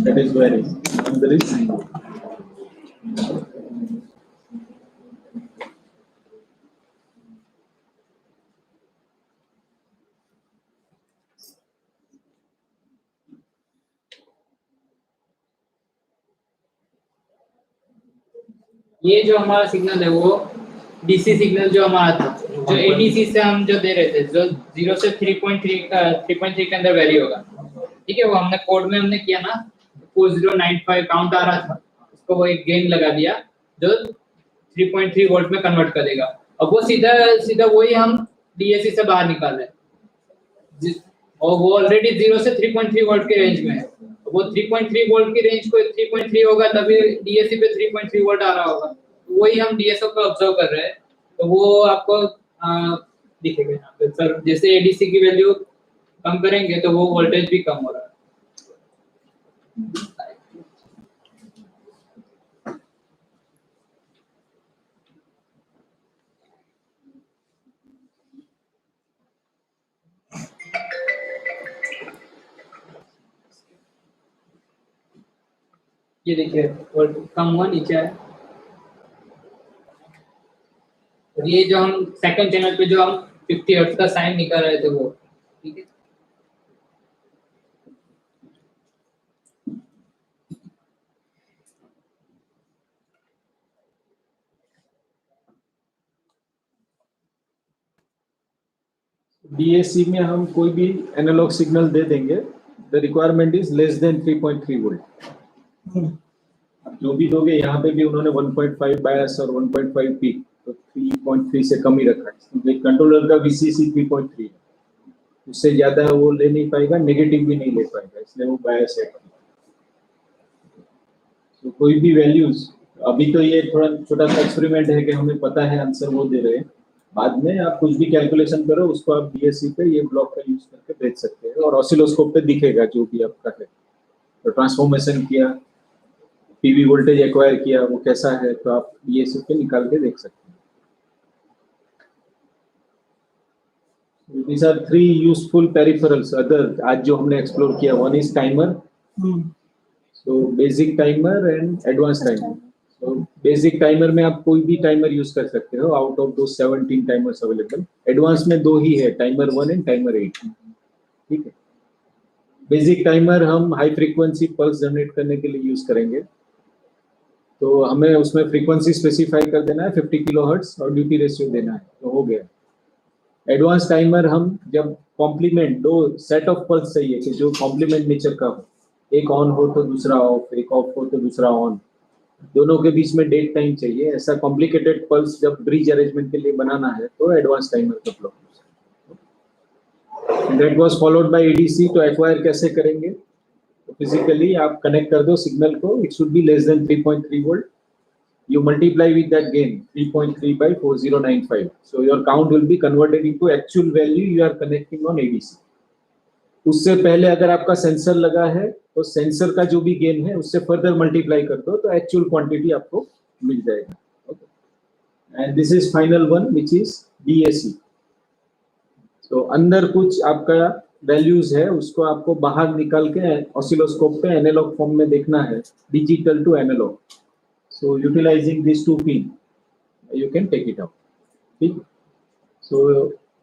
That is where is. Another is C. ये जो हमारा सिग्नल है वो डीसी सिग्नल जो हमारा था, जो एडीसी से हम जो दे रहे थे, जो 0 से 3.3 के अंदर वैल्यू होगा, ठीक है, वो हमने कोड में हमने किया ना, 4095 काउंट आ रहा था, उसको वो एक गेन लगा दिया जो 3.3 वोल्ट में कन्वर्ट कर देगा। अब वो सीधा वही हम डीएसी से बाहर निकाल रहे हैं, और वो ऑलरेडी 0 से 3.3 वोल्ट के रेंज में है। वो 3.3 वोल्ट की रेंज को 3.3 होगा तभी डीएसी पे 3.3 वोल्ट आ रहा होगा, तो वही हम डीएसओ पे ऑब्जर्व कर रहे हैं। तो वो आपको दिखेगा यहाँ पे, सर जैसे एडीसी की वैल्यू कम करेंगे तो वो वोल्टेज भी कम हो रहा है। ये देखिए और कम हुआ नीचे आया। और ये जो हम सेकंड चैनल पे जो हम 50 हर्ट्ज का साइन निकाल रहे थे वो, ठीक है। DAC में हम कोई भी एनालॉग सिग्नल दे देंगे, the requirement is less then 3.3 volt. जो भी दोगे, यहाँ पे भी उन्होंने 1.5 बायस और 1.5 पीक, तो 3.3 से कम ही रखा है, क्योंकि कंट्रोलर का VCC 3.3 है, उससे ज्यादा वो ले नहीं पाएगा, नेगेटिव भी नहीं ले पाएगा, इसलिए वो बायस है। तो कोई भी वैल्यूज, अभी तो ये थोड़ा छोटा सा एक्सपेरिमेंट है कि हमें पता है आंसर वो दे रहे हैं, बाद में आप कुछ भी कैलकुलेशन करो उसको आप DAC पे ये ब्लॉक का यूज करके भेज सकते हैं, और ऑसिलोस्कोप पे दिखेगा जो भी आपका है। तो ट्रांसफॉर्मेशन किया, PV वोल्टेज एक्वायर किया, वो कैसा है, तो आप DAC पे निकाल के देख सकते हैं। These are 3 useful peripherals other आज जो हमने एक्सप्लोर किया। One is timer, so basic timer and advanced timer. So basic timer में आप कोई भी टाइमर यूज कर सकते हो आउट ऑफ दो 17 टाइमर्स अवेलेबल। एडवांस में 2 ही है, टाइमर 1 एंड टाइमर 8, ठीक है। बेसिक टाइमर हम हाई फ्रीक्वेंसी पल्स जनरेट करने के लिए यूज करेंगे, तो हमें उसमें फ्रीक्वेंसी स्पेसिफाई कर देना है 50 किलोहर्ट्ज और ड्यूटी रेशियो देना है, तो हो गया। एडवांस टाइमर हम जब कॉम्प्लीमेंट, 2 सेट ऑफ पल्स चाहिए कि जो कॉम्प्लीमेंट नेचर का हो, एक ऑन हो तो दूसरा ऑफ, एक ऑफ हो तो दूसरा ऑन, दोनों के बीच में डेट टाइम चाहिए, ऐसा कॉम्प्लिकेटेड पल्स जब ब्रिज अरेंजमेंट के लिए बनाना है तो एडवांस टाइमर का block. That was followed by ADC। तो एक्वायर कैसे करेंगे, तो फिजिकली आप कनेक्ट कर दो सिग्नल को, it should be less than 3.3 volt, you multiply with that gain 3.3 by 4095, so your count will be converted into actual value you are connecting on ADC। उससे पहले अगर आपका सेंसर लगा है तो सेंसर का जो भी गेन है उससे फर्दर मल्टीप्लाई कर दो तो एक्चुअल क्वांटिटी आपको मिल जाएगा। Okay, and this is final one which is DAC। तो अंदर कुछ आपका वैल्यूज है, उसको आपको बाहर निकाल के ऑसिलोस्कोप पे एनालॉग फॉर्म में देखना है, digital to analog. So utilizing these 2 pin, you can take it out, ठीक। So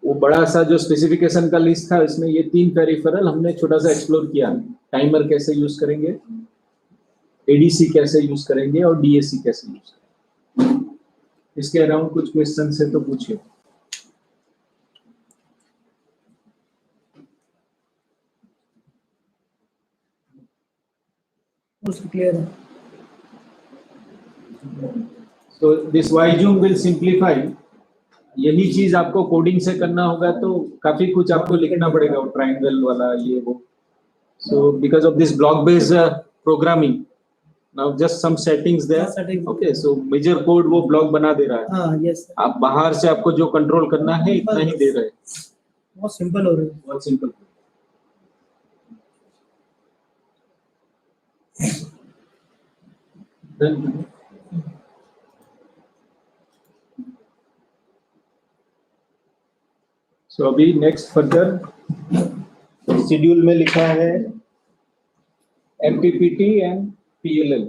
वो बड़ा सा जो स्पेसिफिकेशन का लिस्ट था, इसमें ये 3 पेरिफेरल हमने छोटा सा एक्सप्लोर किया। टाइमर कैसे यूज करेंगे, ADC कैसे यूज करेंगे और DAC कैसे यूज करेंगे। इसके अराउंड कुछ क्वेश्चन है तो पूछिए। क्लियर है। So this YZoom will simplify, यही चीज आपको कोडिंग से करना होगा तो काफी कुछ आपको लिखना पड़ेगा, वो ट्रायंगल वाला ये वो। So because of this block based programming, now just some settings there, okay, so major code वो ब्लॉक बना दे रहा है। हाँ, यस। आप बाहर से आपको जो कंट्रोल करना है इतना ही दे रहे हैं, बहुत सिंपल हो रहा है। बहुत सिंपल। Then so अभी नेक्स्ट फर्दर शेड्यूल में लिखा है MPPT and PLL।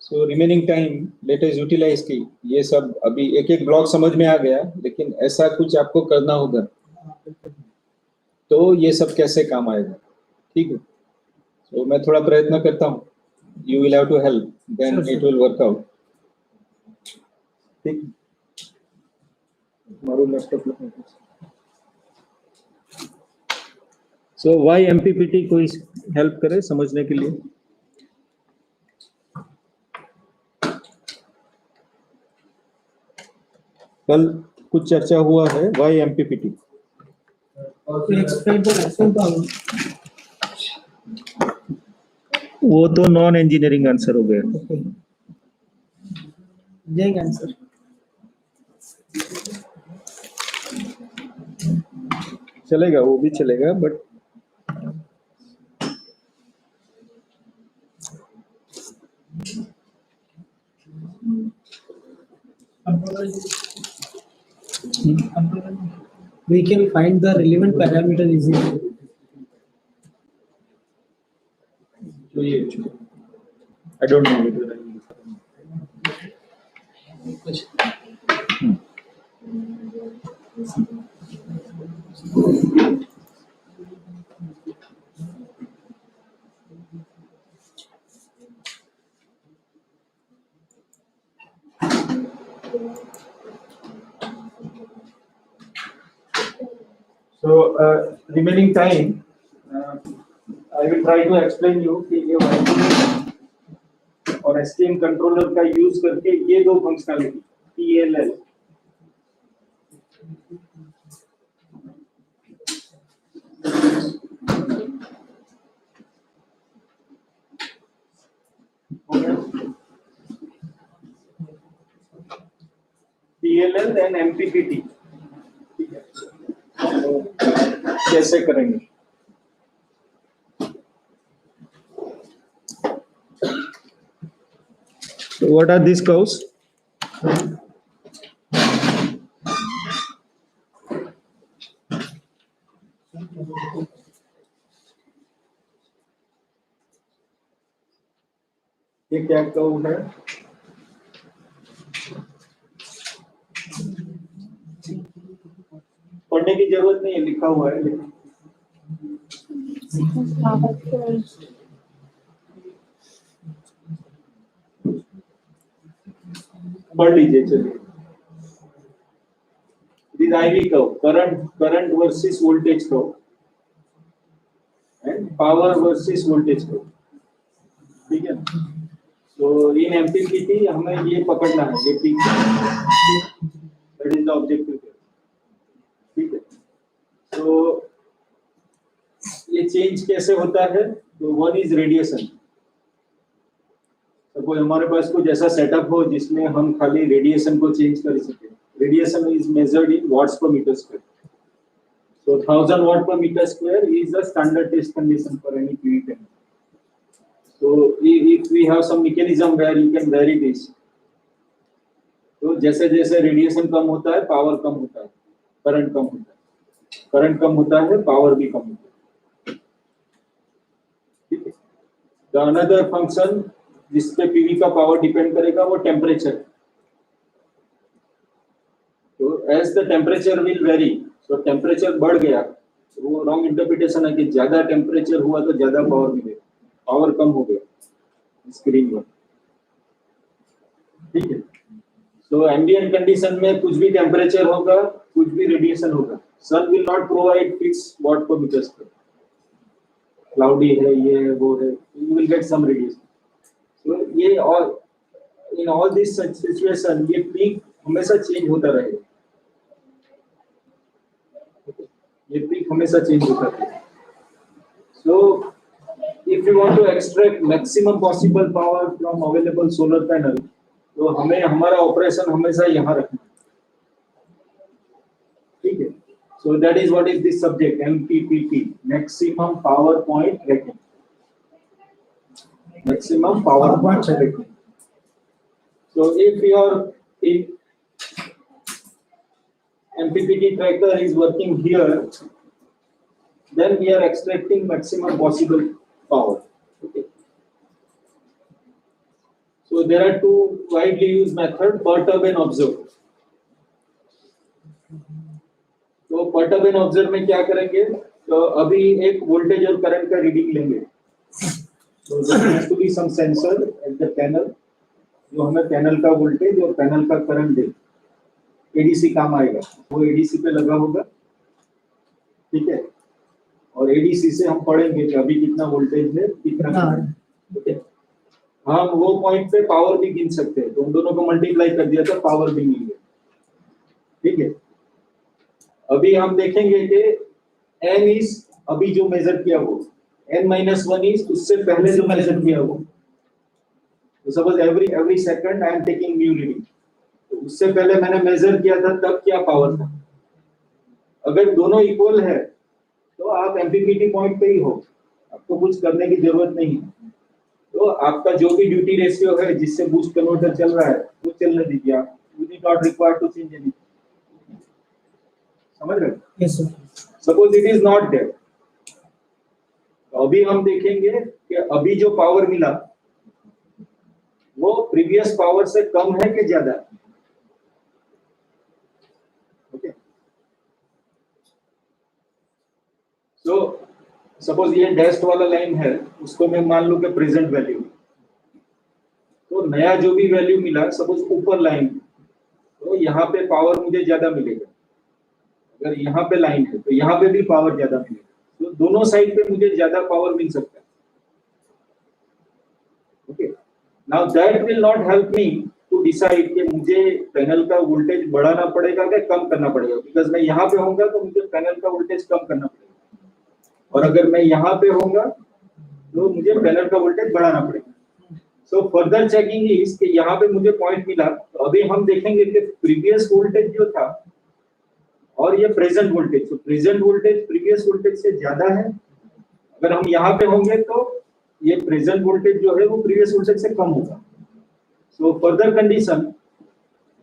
So remaining time let us utilise की ये सब अभी एक एक ब्लॉक समझ में आ गया, लेकिन ऐसा कुछ आपको करना होगा तो ये सब कैसे काम आएगा, ठीक है। तो मैं थोड़ा प्रयत्न करता हूँ, you will have to help, then it will work out, ठीक। सो व्हाई MPPT कोई हेल्प करे समझने के लिए। कल कुछ चर्चा हुआ है व्हाई MPPT। वो तो नॉन इंजीनियरिंग आंसर हो गया। जय आंसर। चलेगा, वो भी चलेगा, but We can find the relevant parameter easily. तो ये don't know whether I will. कुछ So, remaining time, I will try to explain you कि ये और STM कंट्रोलर का यूज करके ये दो functionality PLL PLL and MPPT कैसे करेंगे? So what are these curves? ये क्या कर्व है? पढ़ने की जरूरत नहीं है, लिखा हुआ है लेकिन पढ़ लीजिए चलिए. This IV curve, current versus voltage curve, and power versus voltage curve. ठीक है. So in MPPT हमें ये पकड़ना है, ये peak. That is the objective. ठीक है. तो ये चेंज कैसे होता है? तो वन इज रेडिएशन. सपोज हमारे पास कुछ ऐसा सेटअप हो जिसमें हम खाली रेडिएशन को चेंज कर सके. Radiation is measured in watts per metre square. So 1000 watt per meter square is the standard test condition for any PV panel. So if we have some mechanism where you can vary this, तो जैसे जैसे radiation कम होता है power कम होता है, current कम होता है, current कम होता है पावर भी कम होता है. ठीक है. The another function जिस पे पीवी का पावर डिपेंड करेगा वो टेम्परेचर. तो as the temperature will vary, तो टेम्परेचर बढ़ गया तो वो रॉन्ग इंटरप्रिटेशन है कि ज्यादा टेम्परेचर हुआ तो ज्यादा पावर मिलेगा, पावर कम हो गया स्क्रीन में. ठीक है. तो एम्बिएंट कंडीशन में कुछ भी टेम्परेचर होगा, कुछ भी रेडिएशन होगा, sun will not provide fix watt per metre square. Cloudy है, ये है, वो है, you will get some radiation. तो ये और इन ऑल दिस सिचुएशन ये पीक हमेशा चेंज होता रहेगा. ये पीक हमेशा चेंज होता रहेगा. So if you want to extract maximum possible power from available solar panel, तो हमें हमारा ऑपरेशन हमेशा यहाँ रखना. ठीक है. So that is what is this subject MPPT, maximum power point tracking. Maximum power point tracking. So if your MPPT tracker is working here, then we are extracting maximum possible power. Okay. So there are two widely used methods, perturb and observe. तो perturb and observe में क्या करेंगे? तो अभी एक voltage और current का reading लेंगे. So there has to be some sensor at the panel जो हमें पैनल का वोल्टेज और पैनल का करंट दे. ADC काम आएगा, वो ADC पे लगा होगा. ठीक है. और ADC से हम पढ़ेंगे कि अभी कितना वोल्टेज है, कितना करंट. ठीक है. हम वो पॉइंट पे पावर भी गिन सकते हैं, तो उन दोनों को मल्टीप्लाई कर दिया तो पावर भी मिल गया. ठीक है. अभी हम देखेंगे कि n इज अभी जो मेजर किया वो, n-1 इज उससे पहले जो मेजर किया वो. तो suppose every second I am taking new reading. तो उससे पहले मैंने मेजर किया था तब क्या पावर था. अगर दोनों इक्वल है तो आप एमपीपीटी पॉइंट पे ही हो, आपको कुछ करने की जरूरत नहीं है. तो आपका जो भी ड्यूटी रेशियो है जिससे बूस्ट कन्वर्टर चल रहा है वो चलने दीजिए. आप you need not required to change anything. समझ रहे हो? Yes sir. Suppose it is not there. अभी हम देखेंगे कि अभी जो पावर मिला वो प्रीवियस पावर से कम है कि ज्यादा है? ओके, सो सपोज ये डैश्ड वाला लाइन है, उसको मैं मान लूं कि प्रेजेंट वैल्यू, तो नया जो भी वैल्यू मिला, सपोज ऊपर लाइन, तो यहाँ पे पावर मुझे ज्यादा मिलेगा। अगर यहाँ पे लाइन है तो यहाँ पे भी पावर ज्यादा मिलेगा, तो दोनों साइड पे मुझे ज्यादा पावर मिल सकता है। Okay, now that will not help me to decide कि मुझे पैनल का वोल्टेज बढ़ाना पड़ेगा कि कम करना पड़ेगा, बिकॉज मैं यहाँ पे होऊंगा तो मुझे पैनल का वोल्टेज कम करना पड़ेगा, और अगर मैं यहाँ पे होऊंगा तो मुझे पैनल का वोल्टेज बढ़ाना पड़ेगा। सो फर्दर चेकिंग इज कि यहाँ पे मुझे पॉइंट मिला, तो अभी हम देखेंगे कि प्रीवियस वोल्टेज जो था और ये प्रेजेंट वोल्टेज, तो प्रेजेंट वोल्टेज प्रीवियस वोल्टेज से ज्यादा है। अगर हम यहाँ पे होंगे तो ये प्रेजेंट वोल्टेज जो है वो प्रीवियस वोल्टेज से कम होगा। So further condition,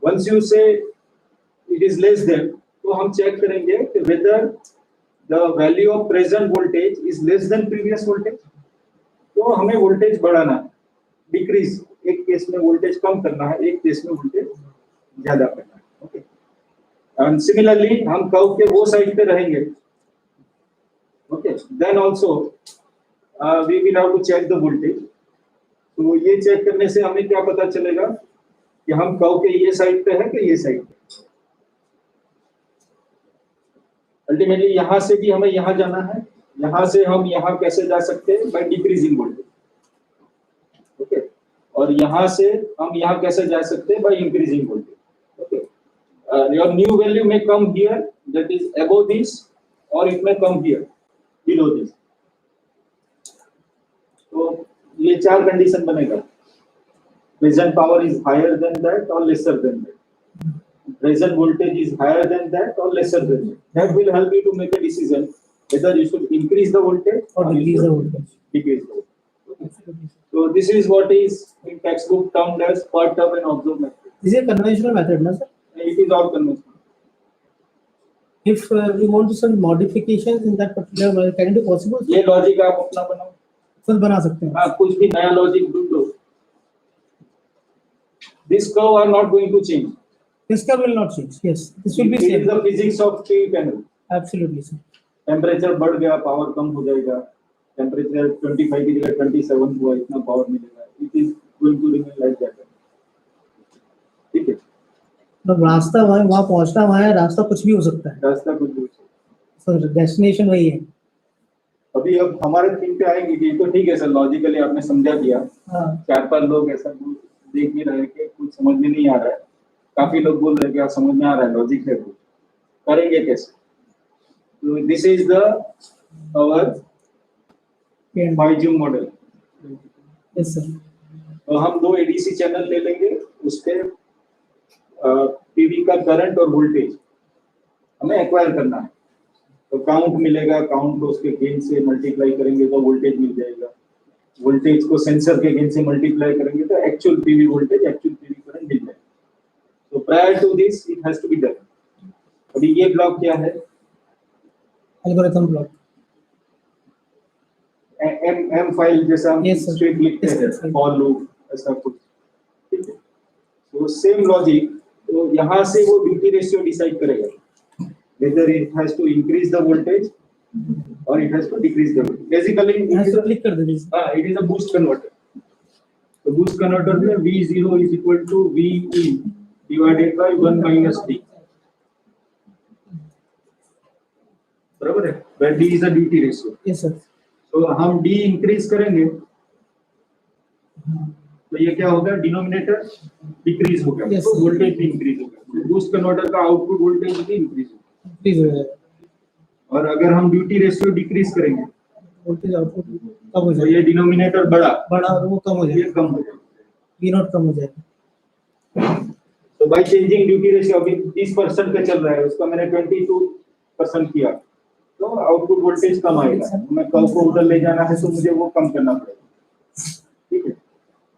once you say it is less than, तो हम चेक करेंगे कि whether the value of present voltage is less than previous voltage, तो हमें वोल्टेज बढ़ाना है, डिक्रीज, एक केस में वोल्टेज कम करना है, एक केस में वोल्टेज ज्यादा करना है। ओके, एंड सिमिलरली हम कर्व के वो साइड पे रहेंगे। Okay, then also we will have to check the voltage. तो ये चेक करने से हमें क्या पता चलेगा कि हम कर्व के ये साइड पे है कि ये साइड पे। अल्टीमेटली यहाँ से भी हमें यहाँ जाना है, यहाँ से हम यहाँ कैसे जा सकते हैं, बाय डिक्रीजिंग वोल्टेज। ओके, और यहाँ से हम यहाँ कैसे जा सकते हैं, by increasing voltage. Okay, your new value may come here, that is above this, or it may come here below this. तो ये चार कंडीशन बनेगा, present power is higher than that और lesser than that, present voltage is higher than that or lesser than that. That will help you to make a decision whether you should increase the voltage or decrease the voltage. Decrease the voltage. So this is what is in textbook termed as per term and observe method. This is a conventional method, no sir? It is all conventional. If we want to some modifications in that particular method, can it be possible? ये logic आप अपना बनाओ, खुद बना सकते हैं। हाँ, कुछ भी नया लॉजिक ढूंढो। This curve are not going to change. This curve will not change. Yes, this will be It is same. the physics of PV panel. Absolutely, sir. Temperature बढ़ गया, पावर कम हो जाएगा, टेम्परेचर 25 की जगह 27 हुआ, इतना पावर मिलेगा। It is going to remain like that. ठीक है, तो रास्ता वहाँ पहुँचना वहाँ है, रास्ता कुछ भी हो सकता है। रास्ता कुछ भी हो सकता है। सर डेस्टिनेशन वही है। अभी अब हमारे थीम पे आएंगे कि तो ठीक है सर, लॉजिकली आपने समझा दिया। हाँ। 4-5 लोग ऐसा देख भी रहे कि कुछ समझ में नहीं आ रहा है, काफी लोग बोल रहे हैं कि आप समझ में आ रहा है, लॉजिक है, वो करेंगे कैसे? तो दिस इज द आवर माइजूम मॉडल। Yes sir. तो हम 2 एडीसी चैनल ले लेंगे, उस पे पीवी का करंट और वोल्टेज हमें एक्वायर करना है। तो काउंट मिलेगा, काउंट को उसके गेन से मल्टीप्लाई करेंगे तो वोल्टेज मिल जाएगा, वोल्टेज को सेंसर के गेन से मल्टीप्लाई करेंगे तो actual PV voltage, actual PV current मिल जाएगा। तो prior to this it has to be done. अभी ये ब्लॉक क्या है? Algorithm block. एम फाइल जैसा हम Yes, sir. स्ट्रिंग लिखते Yes, हैं, sir. फॉर लूप ऐसा कुछ। ठीक है, तो सेम लॉजिक, तो यहाँ से वो ड्यूटी रेशियो डिसाइड करेगा whether it has to increase the voltage or it has to decrease the voltage. Basically it is a, click कर दीजिए। it is a boost converter. तो boost converter में V0 is equal to VE divided by 1 minus D. बराबर है, where D is a duty ratio. Yes sir. तो हम D increase करेंगे तो ये क्या होगा, डिनोमिनेटर डिक्रीज होगा, Yes, तो sir. वोल्टेज भी इंक्रीज होगा, बूस्ट कन्वर्टर का आउटपुट वोल्टेज भी इंक्रीज होगा। प्लीज हो जाएगा। और अगर हम ड्यूटी रेशियो डिक्रीज करेंगे वोल्टेज आउटपुट कम हो तो जाएगा। ये डिनोमिनेटर बड़ा, वो कम हो ये जाएगा। कम हो जाएगा। वी नॉट कम हो जाएगा। तो बाय चेंजिंग ड्यूटी रेशियो, अभी 30% पे चल रहा है, उसका मैंने 22% किया, तो आउटपुट वोल्टेज कम आएगा। मैं कर्व को उधर ले जाना है तो मुझे वो कम करना पड़ेगा। ठीक है,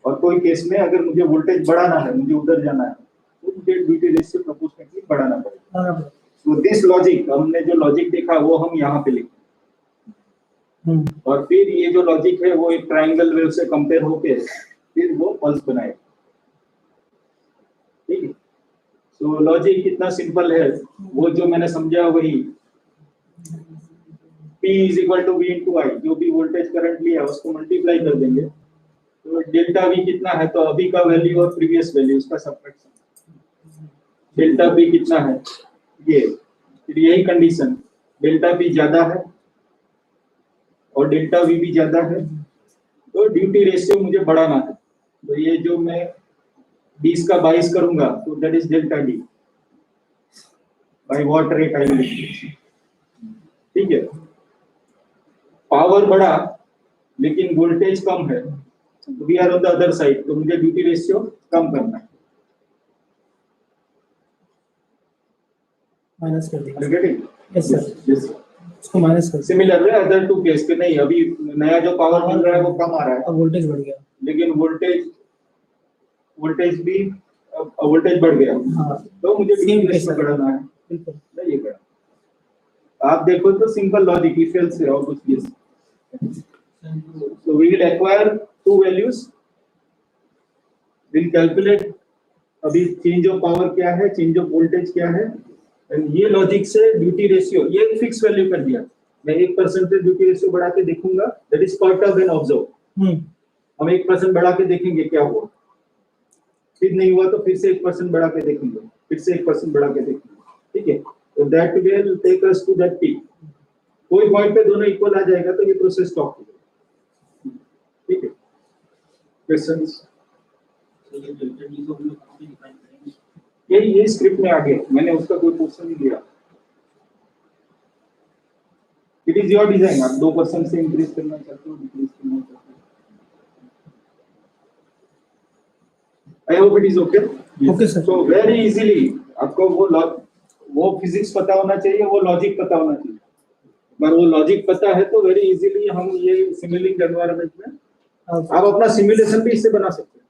और कोई केस में अगर मुझे वोल्टेज बढ़ाना है, मुझे उधर जाना है, तो मुझे ड्यूटी रेशियो प्रोपोर्शनली बढ़ाना पड़ेगा। तो दिस लॉजिक, हमने जो लॉजिक देखा वो हम यहाँ पे लिखते हैं, और फिर ये जो लॉजिक है वो एक ट्रायंगल वेव से कंपेयर होके फिर वो पल्स बनाएगा। ठीक है, तो लॉजिक कितना सिंपल है, वो जो मैंने समझा वही, P is equal to V into I, जो भी वोल्टेज करंट लिया उसको मल्टीप्लाई कर देंगे, तो डेल्टा V कितना है, तो अभी का वैल्यू और प्रीवियस वैल्यू उसका सब्ट्रैक्शन, डेल्टा P कितना है ये, फिर यही कंडीशन, डेल्टा P ज्यादा है और डेल्टा V भी ज्यादा है, तो ड्यूटी रेशियो मुझे बढ़ाना है, तो ये जो मैं 20 का 22 करूंगा तो that is delta D by what rate I will. ठीक है, पावर बढ़ा लेकिन वोल्टेज कम है, we are on the other side, तो मुझे ड्यूटी रेशियो कम करना है। माइनस कर दिया। गेटिंग? Yes sir, yes. उसको माइनस कर दिया। सिमिलर है अदर टू केस के, नहीं अभी नया जो पावर मिल रहा है वो कम आ रहा है, अब वोल्टेज बढ़ गया। लेकिन वोल्टेज भी वोल्टेज बढ़ गया, हाँ, तो मुझे Same ड्यूटी case रेशियो है। बढ़ाना है। बिल्कुल। नहीं ये बढ़ा, आप देखो तो सिंपल लॉजिक इफ एल्स से और कुछ भी। So we will acquire two values, we'll calculate अभी चेंज ऑफ पावर क्या है, चेंज ऑफ वोल्टेज क्या है, एंड ये लॉजिक से ड्यूटी रेशियो ये फिक्स वैल्यू कर दिया, मैं 1% से ड्यूटी रेशियो बढ़ा के देखूंगा, that is part of an observe. हम 1% बढ़ा के देखेंगे क्या हुआ, फिर नहीं हुआ तो फिर से 1% बढ़ा के देखेंगे, फिर से 1% बढ़ा के देखेंगे। ठीक है, तो that will take us to that peak, कोई पॉइंट पे दोनों इक्वल आ जाएगा तो ये प्रोसेस स्टॉप हो जाएगा। ठीक है, क्वेश्चंस? ये स्क्रिप्ट में आ गया, मैंने उसका कोई क्वेश्चन नहीं लिया, इट इज योर डिजाइन, आप 2% से इंक्रीज करना चाहते हो, डिक्रीज करना चाहते हो। I hope it is okay. Okay, sir. So very easily आपको वो फिजिक्स पता होना चाहिए, वो लॉजिक पता होना चाहिए, अगर वो लॉजिक पता है तो वेरी इजीली हम ये सिमुलेटिंग एनवायरनमेंट में आप अपना सिमुलेशन भी इससे बना सकते हैं।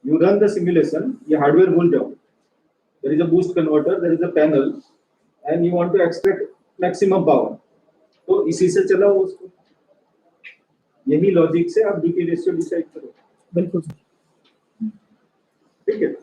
यू रन द सिमुलेशन, ये हार्डवेयर भूल जाओ, there is a boost converter, there is a panel and you want to extract maximum power, तो इसी से चलाओ उसको, यही लॉजिक से आप ड्यूटी रेशियो डिसाइड करो। बिल्कुल। ठीक है,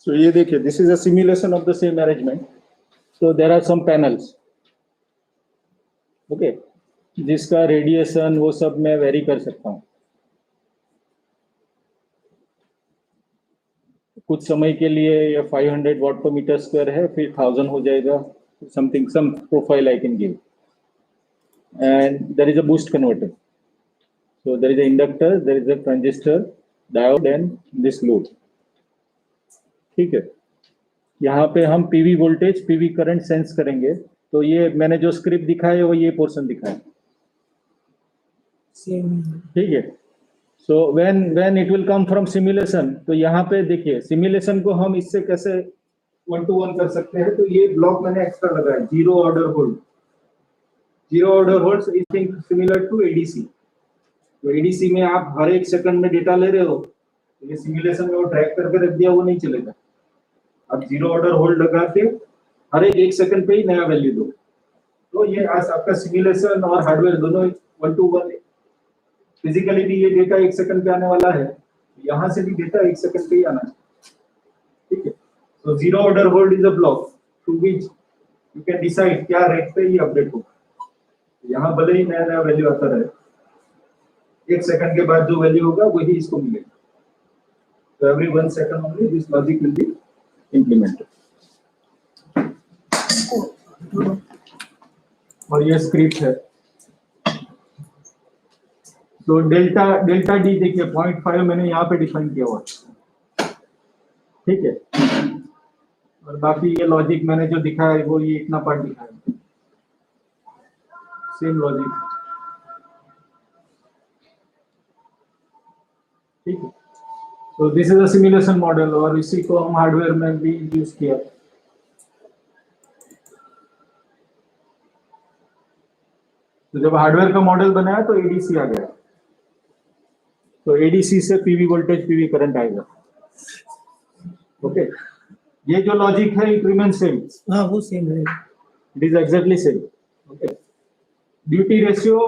so ये देखिए, this is a simulation of the same arrangement, so there are some panels, okay, जिसका रेडिएशन वो सब मैं वेरी कर सकता हूँ, कुछ समय के लिए ये 500 वाट पर मीटर स्क्वायर है, फिर 1000 हो जाएगा, something some profile I can give, and there is a boost converter, so there is a inductor, there is a transistor, diode and this load। ठीक है, यहाँ पे हम PV voltage PV current sense करेंगे, तो ये मैंने जो स्क्रिप्ट दिखाया है वो ये पोर्शन दिखाया है। ठीक है, so when it will come from simulation, तो यहाँ पे देखिए सिमुलेशन को हम इससे कैसे 1-to-1 कर सकते हैं, तो ये ब्लॉक मैंने एक्स्ट्रा लगाया, zero order hold, zero order hold is think similar to ADC, तो एडीसी में आप हर एक सेकंड में डेटा ले रहे हो, तो ये सिमुलेशन में वो ट्रैक करके रख दिया, वो नहीं चलेगा, आप जीरो ऑर्डर होल्ड लगा के हर एक सेकंड पे ही नया वैल्यू दो, तो ये आज आपका सिमुलेशन और हार्डवेयर दोनों 1-to-1, फिजिकली भी ये डेटा 1 सेकंड पे आने वाला है, यहाँ से भी डेटा 1 सेकंड पे ही आना चाहिए। ठीक है, तो zero order hold is a block through which you can decide क्या रेट पे ये अपडेट होगा, यहाँ भले ही नया नया वैल्यू आता रहे, 1 सेकंड के बाद जो वैल्यू होगा वही इसको मिलेगा, तो every 1 second only this logic will be implemented। और ये स्क्रिप्ट है, तो डेल्टा डी देखिए 0.5 मैंने यहाँ पे डिफाइन किया हुआ, ठीक है, और बाकी ये लॉजिक मैंने जो दिखाया है वो ये इतना पार्ट दिखाया है। सेम लॉजिक, ठीक है। तो this is a simulation model और इसी को हम हार्डवेयर में भी यूज किया। तो जब हार्डवेयर का मॉडल बनाया तो एडीसी आ गया, तो एडीसी से पीवी वोल्टेज पीवी करंट आएगा। ओके, ये जो लॉजिक है इट रिमेन सेम, हाँ वो सेम है। It is exactly same. Okay, duty ratio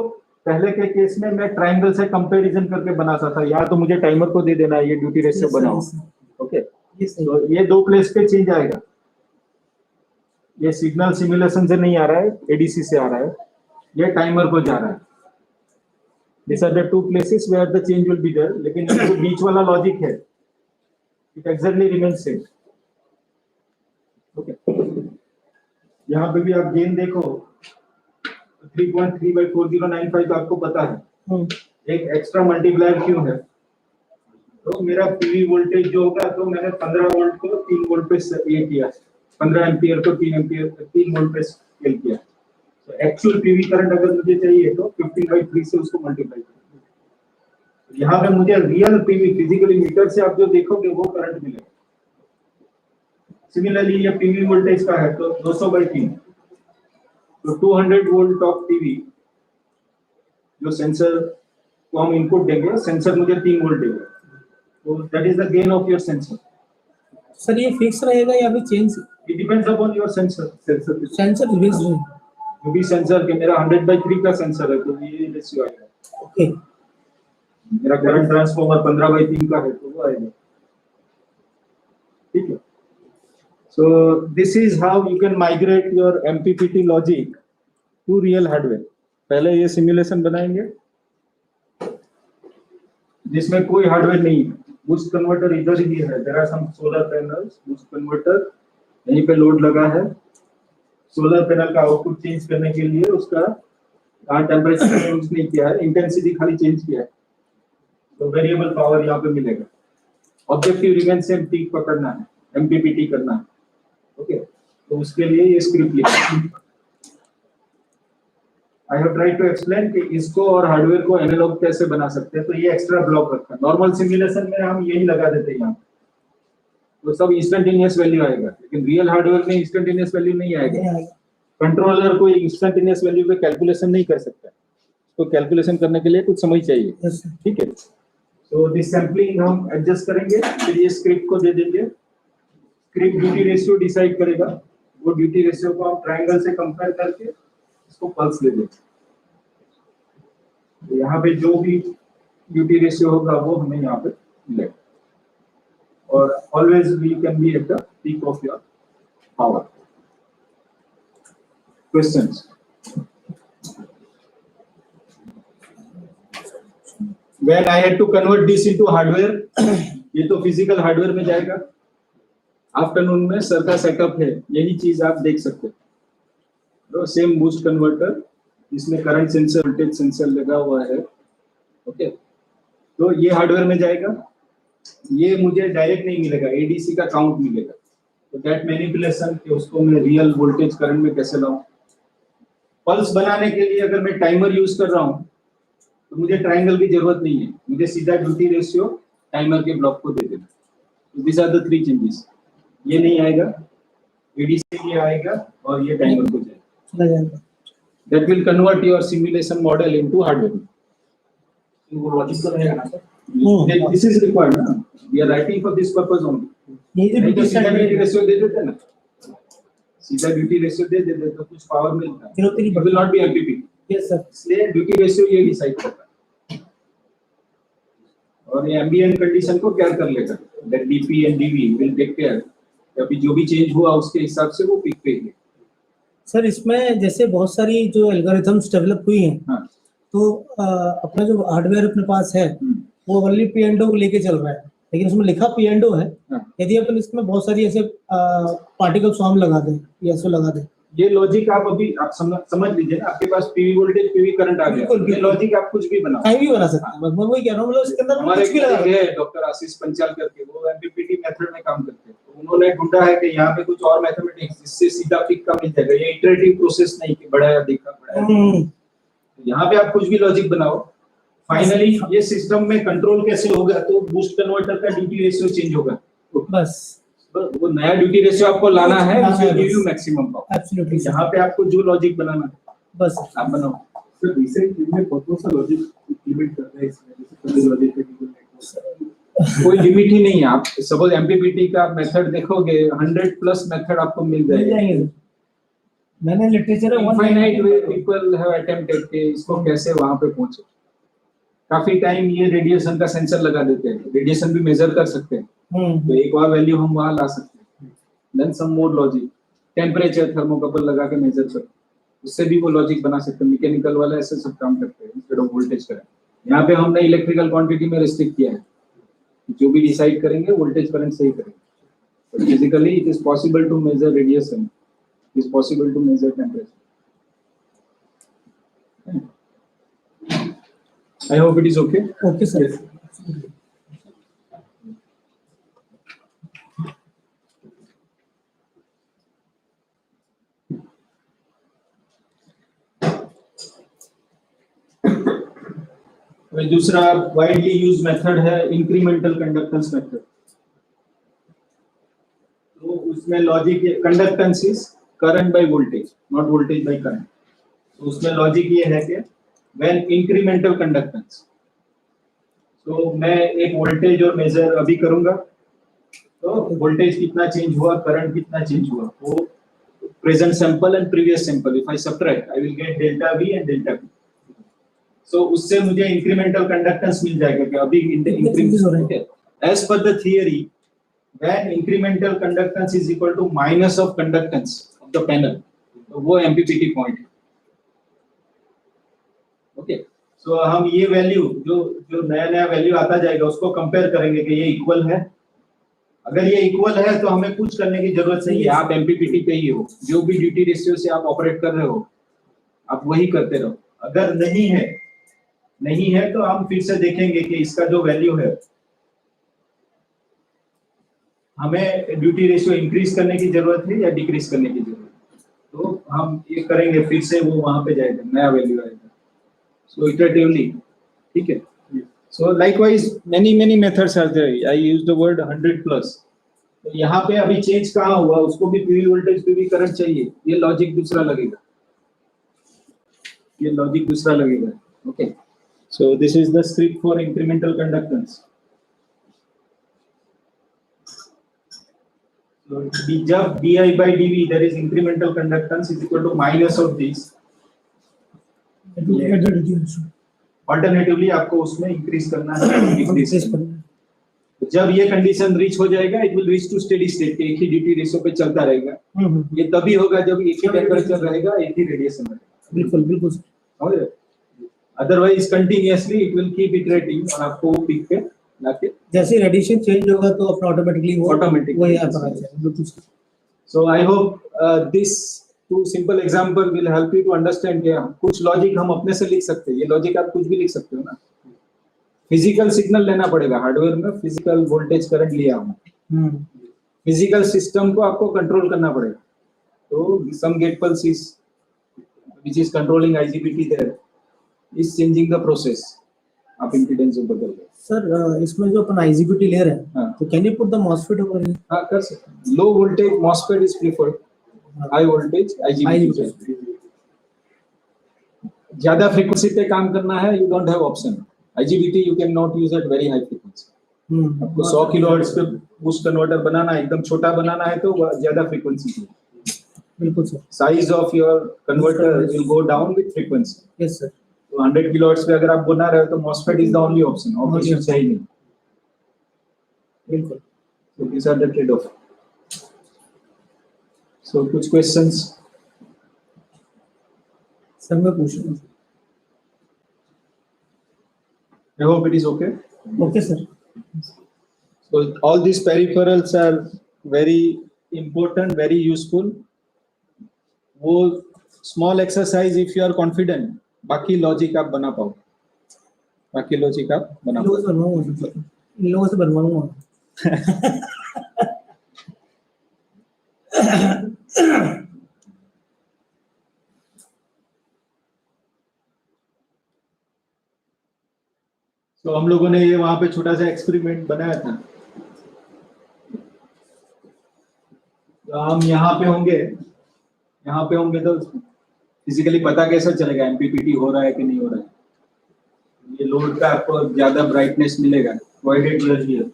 पहले के केस में मैं ट्रायंगल से कंपैरिजन करके बनाता था, या तो मुझे टाइमर को दे देना है ये ड्यूटी रेशियो Yes, sir, बनाओ। yes, sir. Okay, Yes, sir. तो ये दो प्लेस पे चेंज आएगा, ये सिग्नल सिमुलेशन से नहीं आ रहा है, एडीसी से आ रहा है, ये टाइमर को जा रहा है। These are the two places where the change will be there, लेकिन ये जो बीच वाला लॉजिक है it exactly remains same। Okay, यहाँ पे भी आप गेन देखो 3.3/4095 तो आपको पता है, हम्म, एक एक्स्ट्रा मल्टीप्लायर क्यों है, तो मेरा पीवी वोल्टेज जो होगा, तो मैंने 15 वोल्ट को 3 वोल्ट पे ये किया, 15 एम्पियर को 3 वोल्ट पे स्केल किया। तो एक्चुअल पीवी करंट अगर मुझे चाहिए तो 15/3 से उसको मल्टीप्लाई करें। यहाँ पे मुझे रियल पीवी फिजिकली मीटर से आप जो देखोगे वो करंट मिलेगा। सिमिलरली ये पीवी वोल्टेज का है तो 200/3, तो 200 वोल्ट ऑफ पीवी जो सेंसर को हम इनपुट देंगे, सेंसर मुझे 3 वोल्ट देगा, तो that is the gain of your sensor. Sir ये फिक्स रहेगा या फिर change? It depends upon your sensor. Sensor release रहेगा। जो भी सेंसर के मेरा 100/3 का सेंसर है तो ये रेशियो आएगा। ओके, मेरा करंट ट्रांसफार्मर 15/3 का है तो वो आएगा, ठीक है। So this is how you can migrate your MPPT logic to real hardware. पहले ये सिमुलेशन बनाएंगे जिसमें कोई हार्डवेयर नहीं है, बूस्ट कन्वर्टर इधर ही है, there are some solar panels, boost converter यहीं पे लोड लगा है, सोलर पैनल का आउटपुट चेंज करने के लिए उसका टेम्परेचर यूज नहीं किया है, इंटेंसिटी खाली चेंज किया है, तो वेरिएबल पावर यहाँ पे मिलेगा। ऑब्जेक्टिव रिमेन सेम, पीक पकड़ना है, एमपीपीटी करना है। ओके, तो उसके लिए ये स्क्रिप्ट लिखा। I have tried to explain कि इसको और हार्डवेयर को एनालॉग कैसे बना सकते हैं, तो ये एक्स्ट्रा ब्लॉक रखा है। नॉर्मल सिमुलेशन में हम यही लगा देते हैं यहाँ, तो सब इंस्टेंटेनियस वैल्यू आएगा, लेकिन रियल हार्डवेयर में इंस्टेंटेनियस वैल्यू नहीं आएगा। कंट्रोलर कोई इंस्टेंटेनियस वैल्यू पे कैलकुलेशन नहीं कर सकता, तो कैलकुलेशन करने के लिए कुछ समय चाहिए, यस सर। ठीक है। तो दिस सैंपलिंग हम एडजस्ट करेंगे, फिर ये स्क्रिप्ट को दे देंगे, स्क्रिप्ट ड्यूटी रेशियो डिसाइड करेगा, वो ड्यूटी रेशियो को हम ट्रायंगल से कंपेयर करके इसको पल्स दे देंगे। तो यहाँ पे जो भी ड्यूटी रेशियो होगा वो हमें यहाँ पे मिलेगा, और always we can be at the peak of your power. Questions? When I had to convert this into hardware, ये तो फिजिकल हार्डवेयर में जाएगा। आफ्टरनून में सर का सेटअप है, यही चीज आप देख सकते हैं। तो सेम बूस्ट कन्वर्टर, इसमें करंट सेंसर, वोल्टेज सेंसर लगा हुआ है। ओके, तो ये हार्डवेयर में जाएगा। ये मुझे डायरेक्ट नहीं मिलेगा, एडीसी का काउंट मिलेगा। तो दैट मैनिपुलेशन कि उसको मैं रियल वोल्टेज करंट में कैसे लाऊं। पल्स बनाने के लिए अगर मैं टाइमर यूज कर रहा हूं तो मुझे ट्रायंगल की जरूरत नहीं है, मुझे सीधा ड्यूटी रेशियो टाइमर के ब्लॉक को दे देना। तो दिस आर द 3 चेंजेस। ये नहीं आएगा, एडीसी ये आएगा और ये टाइमर को जाएगा। That will convert your simulation model into hardware. वो लॉजिक तो रहेगा ना सर? दिस इज रिक्वायर्ड ना, we are writing for this purpose only. नहीं तो सीधा ड्यूटी रेशियो दे देते ना, सीधा ड्यूटी रेशियो दे देते तो कुछ पावर मिलता है, it will not be MPP. Yes sir. इसलिए ड्यूटी रेशियो ये डिसाइड करता है, और ये एम्बिएंट कंडीशन को क्या कर लेगा, that DP and DV will take care, अभी जो भी चेंज हुआ उसके हिसाब से वो पिक पे है। सर इसमें जैसे बहुत सारी जो एल्गोरिथम्स डेवलप हुई हैं, हाँ, तो अपना जो हार्डवेयर अपने पास है वो ओनली पी एंड ओ को लेके चल रहा है, लेकिन उसमें लिखा पी एंड ओ है। हाँ। यदि अपन इसमें बहुत सारी ऐसे पार्टिकल फॉर्म लगा दें या ऐसे लगा दें, ये लॉजिक आप अभी आप समझ लीजिए ना, आपके पास पीवी वोल्टेज पीवी करंट आ गया, बिल्कुल, ये लॉजिक आप कुछ भी बनाओ, कहीं भी बना सकते हैं। मैं वही कह रहा हूँ, मतलब इसके अंदर हमारे कुछ भी लगा है डॉक्टर आशीष पंचाल करके, वो एमपीपीटी मेथड में काम करते हैं, तो उन्होंने ढूंढा है कि यहाँ पे कुछ और मैथमेटिक्स जिससे सीधा पिक का मिल जाएगा। ये इटरेटिव प्रोसेस नहीं कि बढ़ाया देखा बढ़ाया, यहाँ पे आप कुछ भी लॉजिक बनाओ, फाइनली ये सिस्टम में कंट्रोल कैसे होगा, तो बूस्ट कन्वर्टर का ड्यूटी रेशियो चेंज होगा, बस वो नया ड्यूटी रेशियो आपको लाना है, which will give you maximum power। Absolutely यहाँ पे आपको जो लॉजिक बनाना है बस आप बनाओ। सर रिसेंट में कौन सा लॉजिक इंप्लीमेंट कर रहे हैं इसमें, जैसे पहले लॉजिक है कोई लिमिट ही नहीं है। आप सपोज एमपीपीटी का मेथड देखोगे 100+ मेथड आपको मिल मिल जाएगा। जाएंगे। मैंने literature infinite way people have attempted कि इसको कैसे वहां पे पहुंचे। काफी टाइम ये रेडिएशन का सेंसर लगा देते हैं, रेडिएशन भी मेजर कर सकते हैं, तो एक और वैल्यू हम वहां ला सकते हैं। देन सम मोर लॉजिक, टेम्परेचर थर्मोकपल लगा के मेजर कर, उससे भी वो लॉजिक बना सकते हैं। मैकेनिकल वाला ऐसे सब काम करते हैं इंस्टेड ऑफ वोल्टेज करें। यहाँ पे हमने इलेक्ट्रिकल क्वांटिटी में रिस्ट्रिक्ट किया है, जो भी डिसाइड करेंगे वोल्टेज करंट से ही करेंगे। Physically it is possible to measure radiation, it is possible to measure temperature. I hope it is okay. Okay sir. दूसरा वाइडली यूज मेथड है इंक्रीमेंटल कंडक्टेंस मेथड। तो उसमें logic conductance is current by voltage, not voltage by current. तो उसमें logic ये है कि when incremental conductance, तो मैं एक वोल्टेज और मेजर अभी करूंगा, तो वोल्टेज कितना चेंज हुआ, करंट कितना चेंज हुआ, वो present sample and previous sample, if I subtract I will get delta V and delta V. So उससे मुझे इंक्रीमेंटल कंडक्टेंस मिल जाएगा कि अभी increment as per the theory when incremental conductance is equal to minus of conductance of the panel, तो वो MPPT point है। Okay, so हम ये वैल्यू जो जो नया नया वैल्यू आता जाएगा उसको कंपेयर करेंगे कि ये इक्वल है। अगर ये इक्वल है तो हमें कुछ करने की जरूरत नहीं है, आप एमपीपीटी पे ही हो, जो भी ड्यूटी रेशियो से आप ऑपरेट कर रहे हो आप वही करते रहो। अगर नहीं है तो हम फिर से देखेंगे कि इसका जो वैल्यू है हमें ड्यूटी रेशियो इंक्रीज करने की जरूरत है या डिक्रीज करने की जरूरत है, तो हम ये करेंगे, फिर से वो वहां पे जाएगा, नया वैल्यू आएगा। So iteratively, ठीक है। So likewise many methods are there. I use the word 100+. तो यहाँ पे अभी चेंज कहाँ हुआ, उसको भी पीवी वोल्टेज पीवी करंट चाहिए, ये लॉजिक दूसरा लगेगा, ये लॉजिक दूसरा लगेगा। Okay, so this is the script for incremental conductance. So जब di by dv there is incremental conductance is equal to minus of this, alternatively आपको उसमें इंक्रीज करना है, डिक्रीज करना है। जब ये कंडीशन रीच हो जाएगा it will reach to steady state, एक ही ड्यूटी रेशियो पे चलता रहेगा। ये तभी होगा जब एक ही टेंपरेचर रहेगा, एक ही रेडिएशन रहेगा। बिल्कुल बिल्कुल। Otherwise continuously it will keep iterating और आपको पीक पे लाके जैसे रेडिएशन चेंज होगा तो अपना ऑटोमेटिकली वही आता है। So I hope this two simple example will help you to understand कि कुछ लॉजिक हम अपने से लिख सकते हैं। ये लॉजिक आप कुछ भी लिख सकते हो ना, फिजिकल सिग्नल लेना पड़ेगा, हार्डवेयर में फिजिकल वोल्टेज करंट लिया हमने, फिजिकल सिस्टम को आपको कंट्रोल करना पड़ेगा। तो some gate pulse is which is controlling IGBT there is changing the process, आप इंपेडेंस को बदल रहे। सर इसमें जो अपन आईजीबीटी ले रहे हैं, हाँ। तो can you put the MOSFET over here? हां कर सकते हैं। Low voltage MOSFET is preferred, high voltage IGBT. ज्यादा फ्रीक्वेंसी पे काम करना है, you don't have option. IGBT you can not use at very high frequency. आपको 100 किलोहर्ट्ज पे बूस्ट कन्वर्टर बनाना है, एकदम छोटा बनाना है तो ज्यादा फ्रीक्वेंसी चाहिए। बिल्कुल sir. Size of your converter will go down with frequency. Yes sir. तो 100 किलोहर्ट्ज पे अगर आप बना रहे हो तो MOSFET is the only option, और कुछ चाहिए नहीं। बिल्कुल। So these are the trade-off. So कुछ questions? सर मैं पूछ रहा हूँ। I hope it is okay. Okay sir. So all these peripherals are very important, very useful. वो small exercise if you are confident, बाकी logic आप बना पाओ, बाकी logic आप बना इन लोगों से बनवाऊंगा। तो हम लोगों ने ये वहां पे छोटा सा एक्सपेरिमेंट बनाया था। तो हम यहाँ पे होंगे तो फिजिकली पता कैसे चलेगा एमपीपीटी हो रहा है कि नहीं हो रहा है। ये लोड का आपको ज्यादा ब्राइटनेस मिलेगा प्रोवाइडेड यू आर हियर।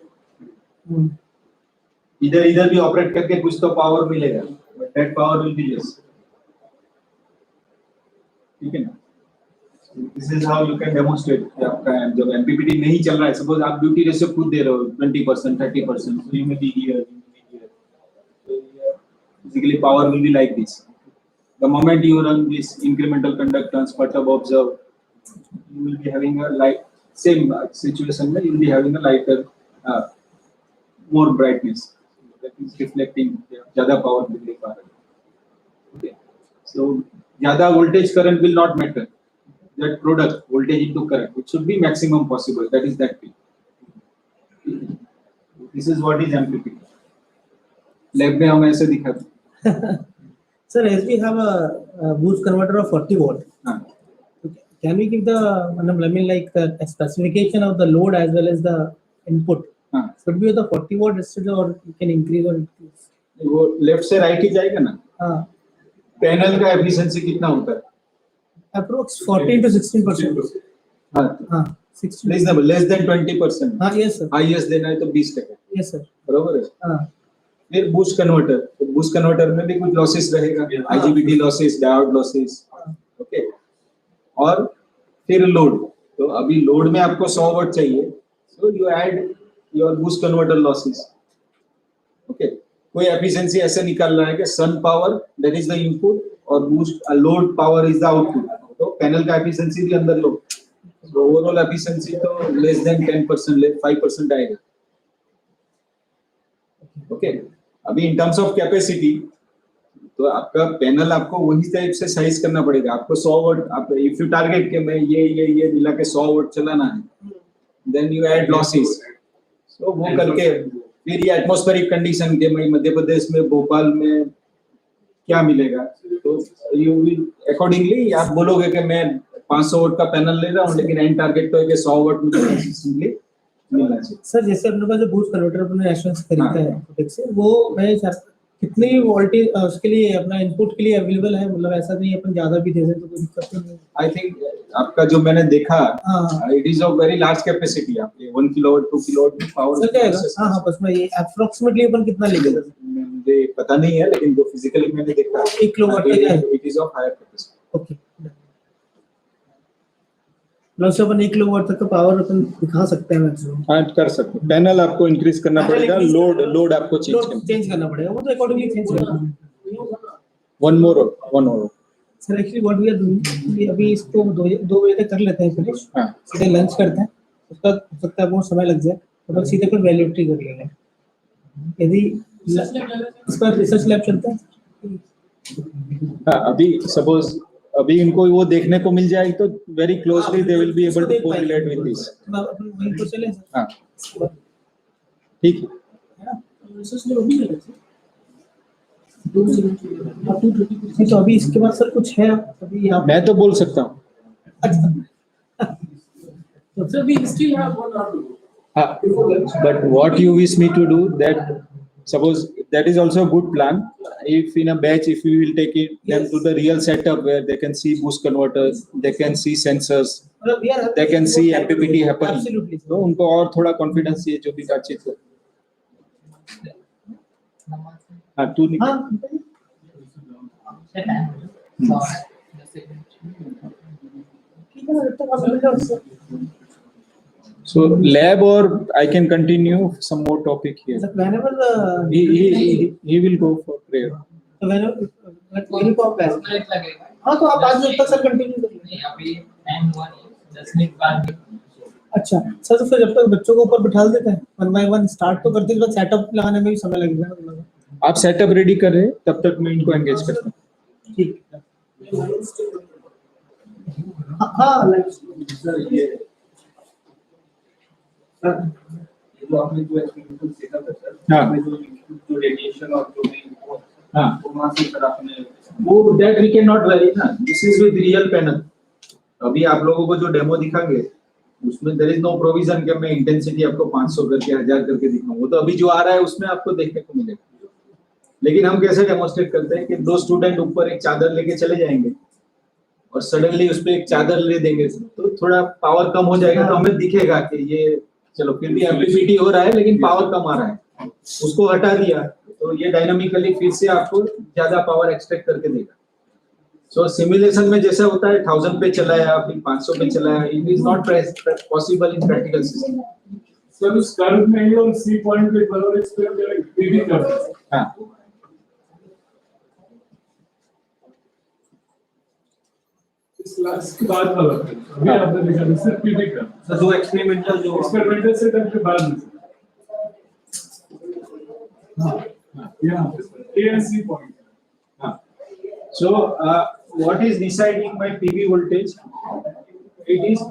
इधर भी ऑपरेट करके कुछ तो पावर मिलेगा, but that power will be less. ठीक है ना? This is how you can demonstrate कि आपका जब एमपीपीटी नहीं चल रहा है, सपोज आप ड्यूटी रेशियो खुद दे रहे हो 20% 30%, so you may be here, so physically power will be like this. The moment you run this incremental conductance perturb observe, you will be having a light same situation में you will be having a lighter more brightness that is reflecting ज़्यादा power मिल पा रहा है। Okay, so ज़्यादा voltage current will not matter. That product voltage into current, it should be maximum possible. That is that peak. This is what is MPPT. Lab में हम ऐसे दिखाते हैं। Sir, as we have a boost converter of 40 volt, हाँ, can we give the like a specification of the load as well as the input? हाँ, Should be the 40 volt restricted or you can increase or decrease? वो left से right ही जाएगा ना। हाँ, panel का efficiency कितना होता है? approx 14 to 16%. हाँ, हाँ, 16. reasonable, less than 20%. हाँ, yes sir. हाईएस्ट देना है तो 20%। Yes sir. बरोबर है। हाँ, फिर बूस्ट कन्वर्टर, तो बूस्ट कन्वर्टर में भी कुछ लॉसेस रहेगा, IGBT losses, diode losses. Okay, और फिर लोड, तो अभी लोड में आपको 100 वाट चाहिए, so you add your boost converter losses. Okay, कोई एफिशिएंसी ऐसे निकाल रहा है कि sun power that is the input और boost load power is the output, तो पैनल का एफिशिएंसी भी अंदर लो, तो ओवरऑल एफिशिएंसी तो लेस देन 10%, 5% आएगा। ओके, अभी इन टर्म्स ऑफ कैपेसिटी तो आपका पैनल आपको वही टाइप से साइज करना पड़ेगा। आपको 100 वाट, आप इफ यू टारगेट के मैं ये मिला के 100 वाट चलाना है, देन यू ऐड लॉसेस, सो वो करके फिर ये एटमॉस्फेरिक कंडीशन के मैं मध्य प्रदेश में भोपाल में क्या मिलेगा, तो यू विल अकॉर्डिंगली आप बोलोगे कि मैं 500 वाट का पैनल ले रहा हूँ, लेकिन एंड टारगेट तो है कि 100 वाट मुझे कंसिस्टेंटली मिलना चाहिए। सर जैसे अपने पास जो बूस्ट कन्वर्टर अपने एश्योरेंस खरीदता है Apotec से, वो मैं कितनी वोल्टेज उसके लिए अपना इनपुट के लिए अवेलेबल है, मतलब ऐसा नहीं अपन ज्यादा भी दे दें तो कोई दिक्कत नहीं है। आई थिंक आपका जो मैंने देखा, it is of very large capacity, आपके 1 किलोवाट 2 किलोवाट पावर सर जाएगा। हाँ हाँ, बस मैं ये अप्रोक्सीमेटली अपन कितना लेंगे मुझे पता नहीं है, लेकिन जो फिजिकली मैंने देखा 1 किलोवाट का है, it is of higher capacity. Okay, मतलब से अपन 1 किलोवाट तक का पावर अपन दिखा सकते हैं मैक्सिमम। हाँ, कर सकते हैं। पैनल आपको इंक्रीज करना पड़ेगा, लोड आपको चेंज करना पड़ेगा, वो तो अकॉर्डिंगली चेंज करना। One more sir actually what we are doing, अभी इसको 2 बजे तक कर लेते हैं फिनिश, हाँ, सीधे लंच करते हैं, उसका हो सकता है बहुत समय लग जाए, तो अपन सीधे फिर वैल्यूट्री कर लेंगे। यदि इस पर रिसर्च लैब चलता है। हाँ, अभी सपोज अभी इनको वो देखने को मिल जाए तो very closely they will be able to correlate with this. अपन वहीं तो चले सर। हाँ, ठीक है। रिसर्च लैब अभी लगे सर 2 तो अभी इसके बाद सर कुछ है अभी आप? मैं तो बोल सकता हूँ। अच्छा, So we still have 1 hour to go. But what you wish me to do, that suppose that is also a good plan. If in a batch, if we will take it them to the real setup where they can see boost converters, they can see sensors, they can see MPPT happening. Absolutely. तो उनको और थोड़ा confidence ये जो भी बातचीत हो। हाँ, तू निकल। हाँ ठीक है, तब आप मिल जाओ sir. So lab, or I can continue some more topic here. Sir, whenever He will go for prayer. so whenever को आप बैठ, हाँ तो आप 5 मिनट तक सर कंटिन्यू करिए। अभी टाइम हुआ नहीं, 10 मिनट बाद। अच्छा सर, तो फिर जब तक बच्चों को ऊपर बिठा देते हैं 1 by 1 स्टार्ट तो करते हैं, बाद सेटअप लगाने में भी समय लगेगा। आप सेटअप रेडी कर रहे हैं, तब तक मैं इनको एंगेज करता हूँ। ठीक हाँ तो आपने जो एक्सपेरिमेंटल सेटअप है सर, हाँ, आपने जो रेडिएशन और जो भी हाँ, वो वहां से सर आपने वो that we can not very ना, this is with real panel. अभी आप लोगों को जो डेमो दिखाएंगे उसमें देयर इज नो प्रोविजन कि मैं इंटेंसिटी आपको 500 करके 1000 करके दिखाऊं, वो तो अभी जो आ रहा है उसमें आपको देखने को मिलेगा। लेकिन हम कैसे डेमोन्स्ट्रेट करते हैं कि दो स्टूडेंट ऊपर एक चादर लेके चले जाएंगे और सडनली उस पे एक चादर ले देंगे तो थोड़ा पावर कम हो जाएगा, तो हमें दिखेगा कि ये चलो फिर भी एम्पलीफिटी हो रहा है लेकिन पावर कम आ रहा है। उसको हटा दिया तो ये डायनामिकली फिर से आपको ज्यादा पावर एक्सट्रैक्ट करके देगा। सो सिमुलेशन में जैसा होता है 1000 पे चलाया फिर 500 पे चलाया, it is not possible in practical system. Sir उस कर्व में ही और सी पॉइंट पे बराबर एक्सपेरिमेंट पीवी करते हैं। हाँ इस क्लास के बाद वाला अभी आपने देखा सिर्फ पीवी का सर जो एक्सपेरिमेंटल जो एक्सपेरिमेंटल सेटअप के बाद में हाँ यहाँ पे A and C point. So, what is deciding my PV voltage? It is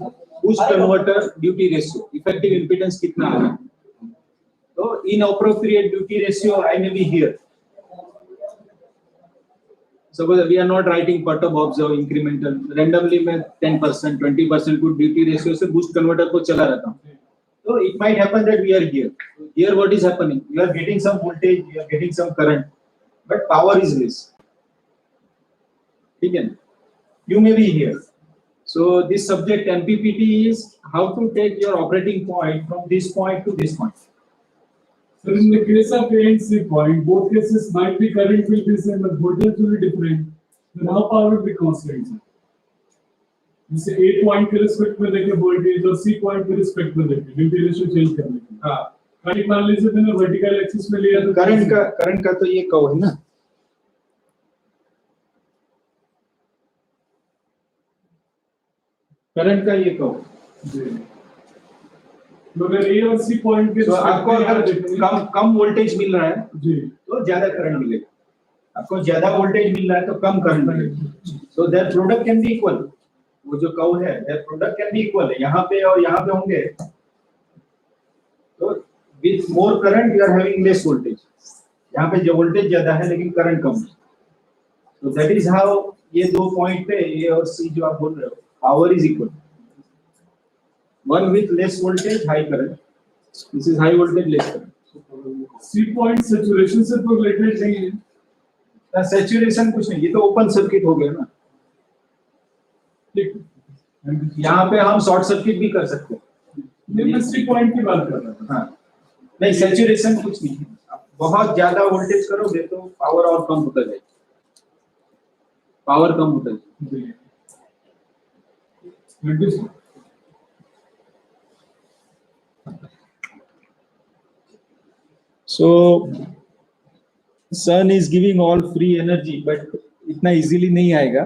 boost converter duty ratio. Effective impedance कितना आ रहा है? So, inappropriate duty ratio I may be here. Suppose we are not writing bottom observe incremental. Randomly मैं 10%, 20% को duty ratio से boost converter को चला रहता हूँ. So it might happen that we are here. Here what is happening? You are getting some voltage, you are getting some current, but power is less. ठीक है, you may be here. So this subject MPPT is how to take your operating point from this point to this point. So in the case of A and C point, both cases might be current will be same but voltage will be different. Then how power will be constant? जैसे A point के respect में देखें voltage और C point के respect में देखें duty ratio change करने के। हाँ, करंट मान लीजिए मैंने वर्टिकल एक्सिस में लिया तो करंट का तो ये कर्व है ना, करंट का ये कर्व। मगर A और C पॉइंट के तो आपको अगर कम वोल्टेज मिल रहा है जी तो ज्यादा करंट मिलेगा, आपको ज्यादा वोल्टेज मिल रहा है तो कम करंट मिलेगा। So their product can be equal, वो जो कर्व है their product can be equal है, यहाँ पे और यहाँ पे होंगे तो with more current you are having less voltage, यहाँ पे जो वोल्टेज ज्यादा है लेकिन करंट कम है। तो दैट इज हाउ ये दो पॉइंट पे A और C जो आप बोल रहे हो power is equal, one with less voltage high current, this is high voltage less current। C point saturation से तो रिलेटेड नहीं है। सैचुरेशन कुछ नहीं, ये तो ओपन सर्किट हो गया ना, ठीक, यहाँ पे हम शॉर्ट सर्किट भी कर सकते हैं। मैं C पॉइंट की बात कर रहा था। हाँ नहीं, सैचुरेशन कुछ नहीं है, बहुत ज्यादा वोल्टेज करोगे तो पावर और कम होता जाएगा, पावर कम होता जाएगा। So sun is giving all free energy, but इतना इजीली नहीं आएगा,